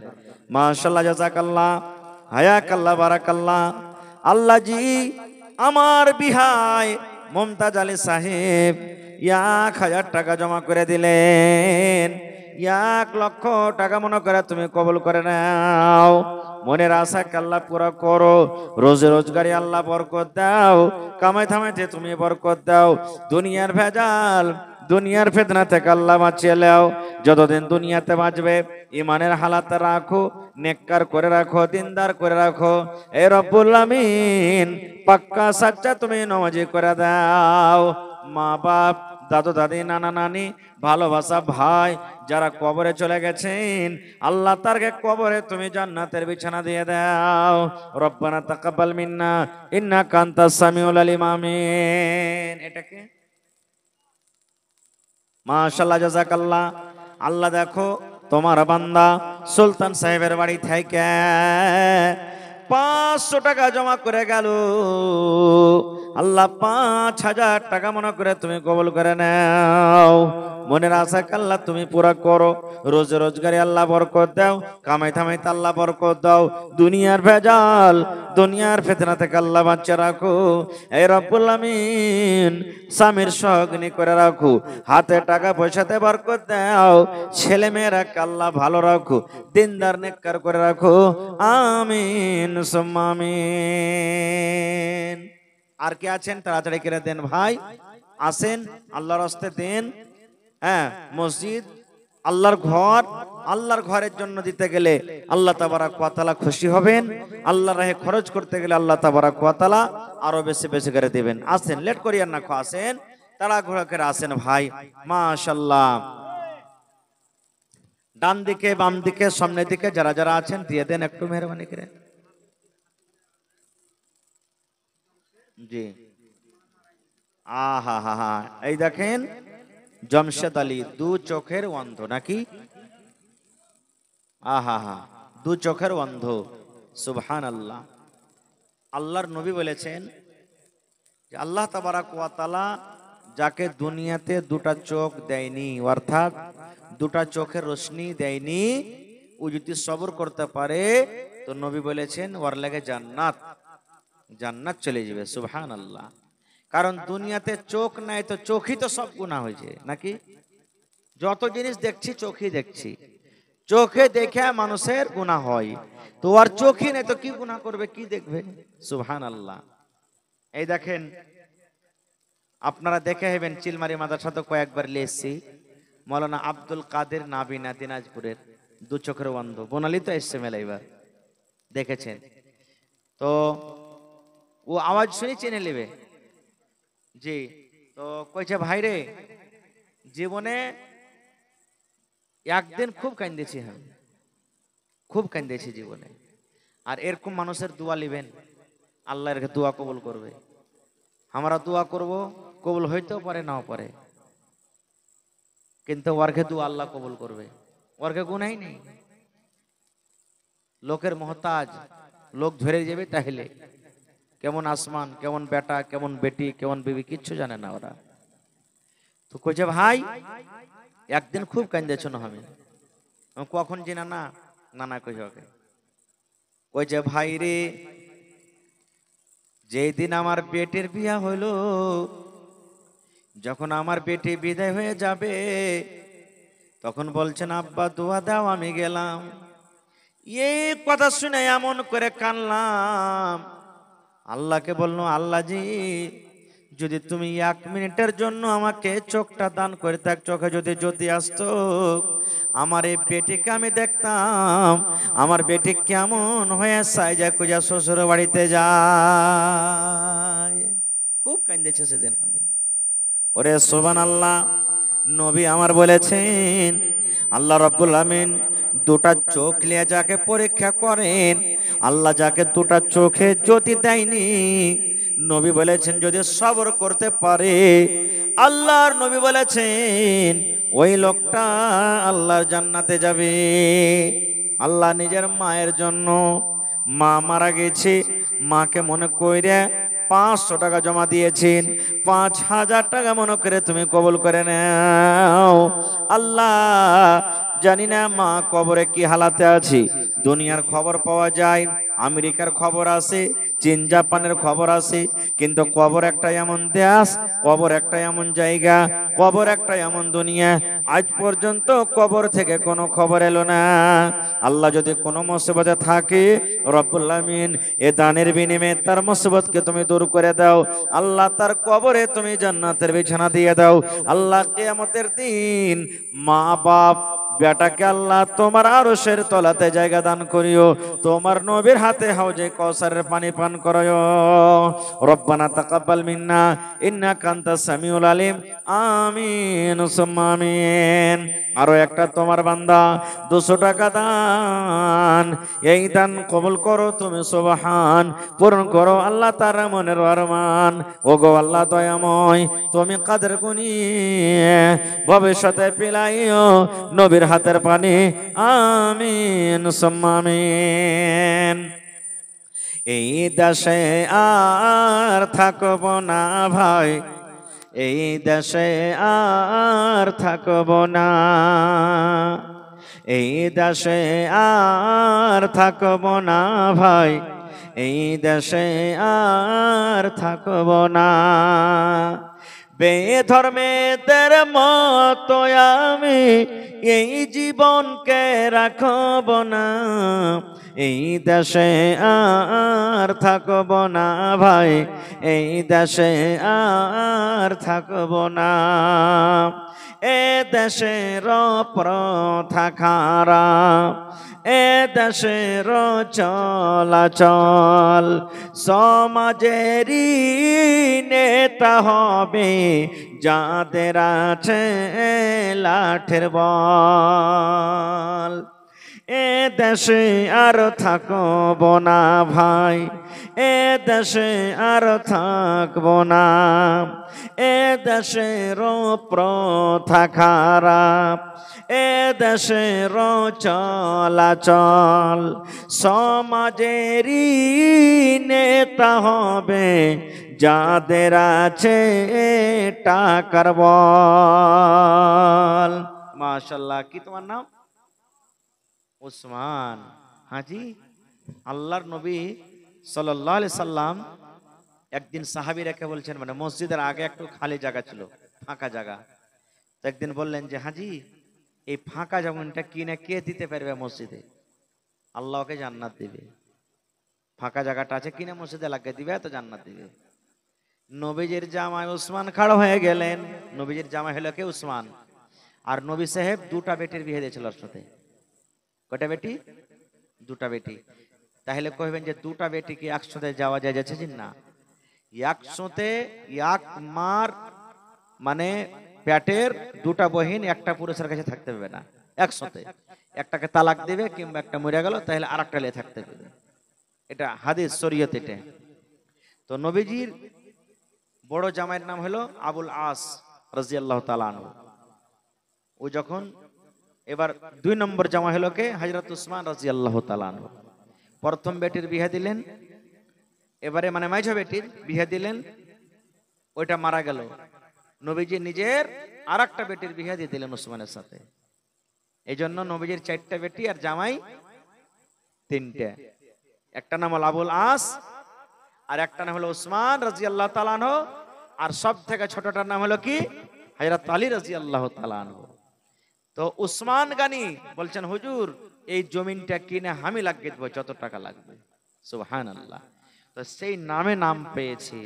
মাশাআল্লাহ জাযাকাল্লাহ হায়াকাল্লাহ বারাকাল্লাহ আল্লাহ জি আমার বিহায় মুমতাজ আলী সাহেব 1000 টাকা জমা করে দিলেন 1 লক্ষ টাকা মনে করে তুমি কবুল করে নাও মনের আশা আল্লাহ পুরা করো রোজে রোজগারি আল্লাহ বরকত দাও কামাই থামাইতে তুমি বরকত দাও দুনিয়ার ভেজাল দুনিয়ার ফিতনা থেকে আল্লাহ বাঁচিয়ে নাও যতদিন দুনিয়াতে বাঁচবে ইমানের হালাত রাখো নেককার করে রাখো দিনদার করে রাখো এ রব্বুল আমিন পাক্কা সাচ্চা তুমি নামাজি করে দাও মা বাপ দাদু দাদি নানা নানি ভালোবাসা ভাই যারা কবরে চলে গেছেন আল্লাহ তারকে কবরে তুমি জান্নাতের বিছানা দিয়ে দাও রব্বানা তাকাব্বাল মিন্না ইন্নাকা আনতাস সামিউল আলিম আমিন এটাকে মাশাআল্লাহ জাযাকাল্লাহ আল্লাহ দেখো তোমার বান্দা সুলতান সাহেবের বাড়ি থেকে 500 টাকা জমা করে গেল, আল্লাহ 5000 টাকা মনে করে তুমি কবুল করে নাও। মনের আশা আল্লাহ তুমি পুরা করো, রোজ রোজগারে আল্লাহ বরকত দাও, কামাই থামাইতে আল্লাহ বরকত দাও, দুনিয়ার ভেজাল দুনিয়ার ফিতনা থেকে আল্লাহ বাঁচিয়ে রাখো। এই রব্বুল আমিন স্বামীর সহগ্নি করে রাখো, হাতে টাকা পয়সাতে বরকত দাও, ছেলে মেয়েরা আল্লাহ ভালো রাখো, দিনদার নেককার করে রাখো। আমিন সুম্মা আমিন। আর কে আছেন তাড়াতাড়ি করে দেন ভাই, আসেন আল্লাহর রাস্তায় দেন। হ্যাঁ, মসজিদ আল্লাহর ঘর, আল্লাহর ঘরের জন্য দিতে গেলে আল্লাহ তাবারাক ওয়া তাআলা খুশি হবেন, আল্লাহর রাহে খরচ করতে গেলে আল্লাহ তাবারাক ওয়া তাআলা আরো বেশি বেশি করে দিবেন। আসেন, লেট করিয়েন না, আসেন তাড়াহুড়া করে আসেন ভাই। মাশাআল্লাহ, ডান দিকে বাম দিকে সামনের দিকে যারা যারা আছেন দিয়ে দেন একটু মেহরবানি করে। জি, আহা হা হা, এই দেখেন জমশেদ আলী, দু চোখের অন্ধ নাকি? আহা হা, দু চোখের অন্ধ, সুবহানাল্লাহ। আল্লাহর নবী বলেছেন যে আল্লাহ তাবারাক ওয়া তাআলা যাকে দুনিয়াতে দুটা চোখ দেয়নি, অর্থাৎ দুটা চোখের রোশনি দেয়নি, ও যদি সবর করতে পারে তো নবী বলেছেন ওর লাগে জান্নাত, জান্নাত চলে যাবে। সুবহানাল্লাহ। কারণ দুনিয়াতে চোখ নাই তো চোখই তো সব গুনাহ হয়েছে নাকি? যত জিনিস দেখছি চোখই দেখছি, চোখে দেখে মানুষের গুনাহ হয়, তো আর চোখই নেই তো কি গুনাহ করবে, কি দেখবে? সুবহানাল্লাহ। এই দেখেন আপনারা দেখে হেবেন, চিলমারি মাদ্রাসা তো কয়েকবার লিয়েছি, মৌলানা আব্দুল কাদের নাবিনা দিনাজপুরের, দু চোখের অন্ধ, বোনালি তো এসছে মেলা, এবার দেখেছেন তো, ও আওয়াজ শুনে চিনে নেবে। জি, তো কইছে ভাই রে, জীবনে একদিন খুব কান্দেছি, আমি খুব কান্দেছি জীবনে, আর এরকম মানুষের দোয়া লিবেন, আল্লাহ এর দোয়া কবুল করবে। আমরা দোয়া করব, কবুল হইতেও পারে নাও পারে, কিন্তু ওরকে দোয়া আল্লাহ কবুল করবে, ওরকে গুনাই নেই। লোকের মহতাজ, লোক ধরে যাবে, তাহলে কেমন আসমান, কেমন বেটা, কেমন বেটি, কেমন বিবি, কিচ্ছু জানে না ওরা। তো কইছে ভাই একদিন খুব কান্দেছ না, আমি কখন জিনা না না না কইছে ওকে, কইছে ভাই রে, যেই দিন আমার বেটির বিয়া হইলো, যখন আমার বেটি বিদায় হয়ে যাবে, তখন বলছেন আব্বা দোয়া দাও, আমি গেলাম। এই কথা শুনে এমন করে কানলাম, আল্লাহকে বললো আল্লাহ জি, যদি তুমি 1 মিনিটের জন্য আমাকে চোখটা দান করে থাক, চোখে যদি জ্যোতি আসতো, আমার এই বেটিকে আমি দেখতাম, আমার বেটি কেমন হয়ে সাইজা কুজা শ্বশুর বাড়িতে যায়। খুব কান্দেছে সেদিন। ওরে সুবহানাল্লাহ, নবী আমার বলেছেন আল্লাহ রাব্বুল আমিন দুটা চোখ নিয়ে যাকে পরীক্ষা করেন, আল্লাহ যাকে দুটা চোখে জ্যোতি দেয়নি, নবী বলেছেন যদি সবর করতে পারে, আল্লাহর নবী বলেছেন ওই লোকটা আল্লাহর জান্নাতে যাবে। আল্লাহ নিজের মায়ের জন্য, মা মারা গেছে, মাকে মনে কইরে 500 টাকা জমা দিয়েছেন, 5000 টাকা মনে করে তুমি কবুল করে নাও। আল্লাহ জানি না মা কবরে কি হালাতে আছে, দুনিয়ার খবর পাওয়া যায়, আমেরিকার খবর আছে, চীন জাপানের খবর আছে, কিন্তু কবর একটা এমন দেশ, কবর একটা এমন জায়গা, কবর একটা এমন দুনিয়া, আজ পর্যন্ত কবর থেকে কোনো খবর এলো না। আল্লাহ যদি কোনো মুসিবতে থাকে, রব্বুল আমিন এ দানের বিনিময়ে তার মুসিবতকে তুমি দূর করে দাও। আল্লাহ তার কবরে তুমি জান্নাতের বিছানা দিয়ে দাও। আল্লাহ কিয়ামতের দিন মা বাপ বেটাকে আল্লাহ তোমার আরশের তলাতে জায়গা দান করিও, তোমার নবীর হাতে হাউজে কাউসারের পানি পান করায়ো। রব্বানা তাকাব্বাল মিন্না ইন্নাকা আনতাস সামিউল আলিম, আমিন সুম্মা আমিন। আরো একটা তোমার বান্দা 200 টাকা দান, এই দান কবুল করো তুমি সুবহান, পূরণ করো আল্লাহ তার মনের আরমান। ওগো আল্লাহ দয়াময়, তুমি কাদের গুনি ভবিষ্যতে পিলাইও, নবীর হাতের পানি আমিন সুম্মা আমিন। এই দেশে আর থাকব না ভাই, এই দেশে আর থাকব না, এই দেশে আর থাকব না ভাই, এই দেশে আর থাকব না। বেধর্মেদের মতো আমি এই জীবনকে রাখব না, এই দেশে আর থাকব না ভাই, এই দেশে আর থাকব না। এ দেশের প্রথা খারাপ, এ দেশের চলাচল, সমাজেরই নেতা হবে যাদের আছে লাঠের বল। এ দেশে আর থাকব না ভাই, এ দেশে আর থাকব না, এ দেশের প্রথা খারাপ, এ দেশের চলাচল, সমাজেরই নেতা হবে যাদের আছে টাকার বল। মাশাআল্লাহ, কি তোমার নাম? উসমান হাজি। আল্লাহর নবী সাল্লাল্লাহু আলাইহি সাল্লাম একদিন সাহাবীরাকে বলছেন, মানে মসজিদের আগে একটু খালি জায়গা ছিল, ফাঁকা জায়গা। তো একদিন বললেন যে হাজি, এই ফাঁকা জমিনটা কিনে কে দিতে পারবে মসজিদে? আল্লাহকে জান্নাত দিবে। ফাঁকা জায়গাটা আছে, কিনে মসজিদে লাগিয়ে দিবে, তো জান্নাত দিবে। নবীজির জামাই উসমান খাড়া হয়ে গেলেন। নবীজির জামাই হলো কে? উসমান। আর নবী সাহেব দুটা বেটির বিয়ে দিয়েছিল ওর সাথে। কয়টা বেটি? দুটা বেটি। তাহলে কইবেন যে দুটা বেটি কি একসাথে যাওয়া যায়? যাচ্ছে না, একসাথে এক মার মানে পেটের দুটা বহিন একটা পুরুষের কাছে থাকতে পারবে না একসাথে। একটাকে তালাক দিবে, কিংবা একটা মরে গেল, তাহলে আর একটা লিয়ে থাকতে পারবে। এটা হাদিস, শরীয়ত এটা। তো নবীজির বড় জামাইয়ের নাম হলো আবুল আস রাদিয়াল্লাহু তাআলা আনহু। ও যখন এবার দুই নম্বর জামাই হলো কে? হযরত উসমান রাদিয়াল্লাহু তাআলা আনহু। প্রথম বেটির বিয়ে দিলেন, এবারে মানে মাইঝা বেটির বিয়ে দিলেন, ওইটা মারা গেল। নবীজি নিজের আরেকটা বেটির বিয়ে দিয়ে দিলেন উসমানের সাথে। এই জন্য নবীজির 4টা বেটি আর জামাই 3টে। একটা নাম হলো আবুল আস, আর একটা নাম হলো উসমান রাদিয়াল্লাহু তাআলা আনহু, আর সব থেকে ছোটটার নাম হলো কি? হযরত আলী রাদিয়াল্লাহু তাআলা আনহু। তো উসমান গানি বলছেন, হুজুর এই জমিনটা কিনে আমি লাগিয়ে দেবো, যত টাকা লাগবে। সুবহানাল্লাহ। তো সেই নামে নাম পেয়েছি।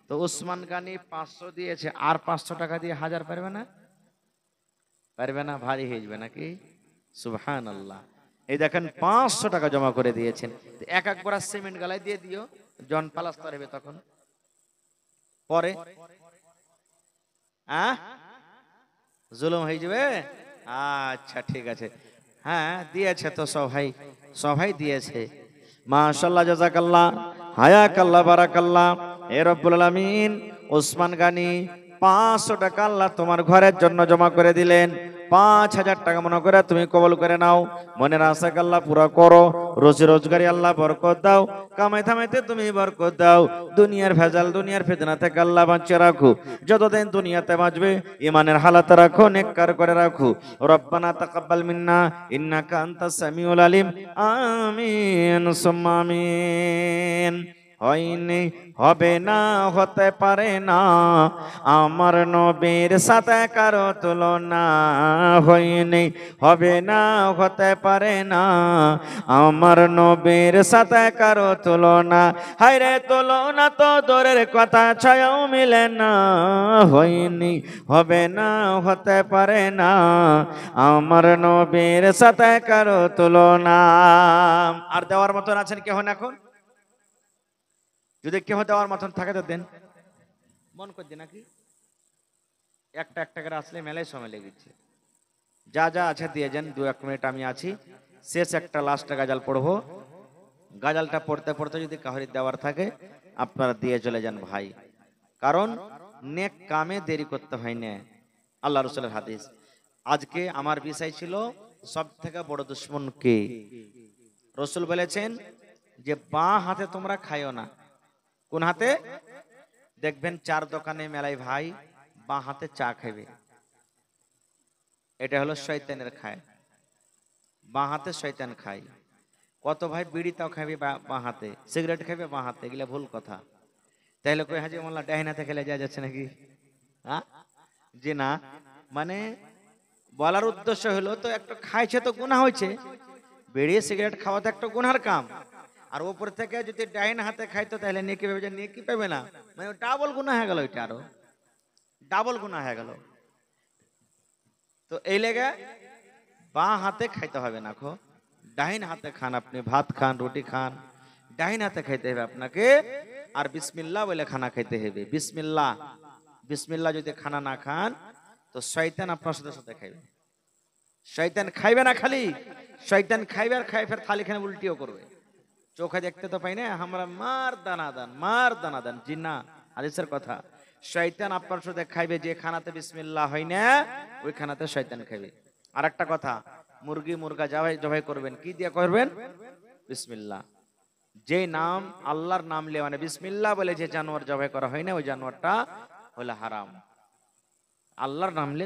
তো উসমান গানি 500 দিয়েছে, আর 500 টাকা দিয়ে 1000 পারবে না? পারবে না, ভারী হয়ে যাবে নাকি? সুবহানাল্লাহ। এই দেখেন 500 টাকা জমা করে দিয়েছেন। এক এক বড়া সিমেন্ট গালায় দিয়ে দিও, জন পালাস্তার হবে তখন পরে জুলুম হয়ে যাবে। আচ্ছা ঠিক আছে, হ্যাঁ দিয়েছে তো সবাই, সবাই দিয়েছে। মাশাআল্লাহ, জাযাকাল্লাহ, হায়াকাল্লাহ, বারাকাল্লাহ। এ রব্বুল আলামিন উসমান গানি 500 টাকা আল্লাহ তোমার ঘরের জন্য জমা করে দিলেন। 5000 টাকা মনে করে তুমি কবুল করে নাও। মনের আশা আল্লাহ পুরো করো। রোজি রোজগারি আল্লাহ বরকত দাও। কামাই থামাইতে তুমি বরকত দাও। দুনিয়ার ভেজাল, দুনিয়ার ফিতনা থেকে আল্লাহ বাঁচিয়ে রাখো। যতদিন দুনিয়াতে বাঁচবে ইমানের হালাতে রাখো, নেককার করে রাখো। রব্বানা তাকাব্বাল মিন্না ইন্নাকা আনতাস সামিউল আলিম। আমিন সুম্মা আমিন। হয়নি, হবে না, হতে পারে না, আমার নবীর সাথে কারো তুলনা। হয়নি, হবে না, হতে পারে না, আমার নবীর সাথে কারো তুলনা। হায়রে তুলনা তো দূরের কথা, ছায়াও মিলে না। হয়নি, হবে না, হতে পারে না, আমার নবীর সাথে কারো তুলনা। আর দেওয়ার মতন আছেন কেহ না? এখন যদি কেহ দেওয়ার মতন থাকে তো দেন, মন করছে নাকি? একটা একটা করে আসলে মেলায় সময় লেগেছে। যা যা আছে দিয়ে যান। 2-1 মিনিট আমি আছি। শেষ একটা লাস্টে গাজাল পড়বো। গাজালটা পড়তে পড়তে যদি কাহরি দেওয়ার থাকে আপনারা দিয়ে চলে যান ভাই, কারণ নেক কামে দেরি করতে হয় না। আল্লাহ রাসূলের হাদিস। আজকে আমার বিষয় ছিল সব থেকে বড় দুশ্মন কে? রসুল বলেছেন যে বাঁ হাতে তোমরা খাইও না। কোন হাতে? দেখবেন চার দোকানে মেলায় ভাই বাঁ হাতে চা খাইবে, এটা হলো শয়তানের খায়। বাঁ হাতে শয়তান খায়। কত ভাই বিড়ি তাও খাইবে বাঁ হাতে, সিগারেট খাইবে বাঁ হাতে, এগুলা ভুল কথা। তাহলে কই হাজি মোল্লা ডাইন হাতে খেলে যা যাচ্ছে নাকি? হ্যাঁ, যে না, মানে বলার উদ্দেশ্য হলো তো একটা খাইছে তো গুনাহ হয়েছে, বিড়ি সিগারেট খাওয়া তো একটা গুনার কাম। আর উপর থেকে যদি ডাইন হাতে খাইতো তাহলে নেকি পাবে, যে নেকি পাবে না, মানে ডাবল গুনাহ হয়ে গেল, এটা আরো ডাবল গুনাহ হয়ে গেল। তো এই লেগে বাঁ হাতে খাইতে হবে না খো, ডাইন হাতে খান। আপনি ভাত খান, রুটি খান, ডাইন হাতে খাইতে হবে আপনাকে। আর বিসমিল্লাহ বলে খানা খাইতে হবে। বিসমিল্লাহ, বিসমিল্লাহ যদি খানা না খান তো শয়তান আপনার সাথে সাথে খাইবে। শয়তান খাইবে না, খালি শয়তান খাইবে আর খাই ফের থালি খানে উল্টিও করবে। চোখে দেখতে তো পাই না আমরা, মার দানা দান, মার দানা দান, জি না, হাদিসের কথা। শয়তান আপনার সাথে খাইবে যে খানাতে বিসমিল্লাহ হয় না, ওই খানাতে শয়তান খাইবে। আর একটা কথা, মুরগি মুরগা জবাই জবাই করবেন, কি দিয়ে করবেন? বিসমিল্লাহ। যে নাম, আল্লাহর নাম লে, মানে বিসমিল্লাহ বলে যে জানোয়ার জবাই করা হয় না, ওই জানোয়ারটা হলো হারাম। আল্লাহর নাম লে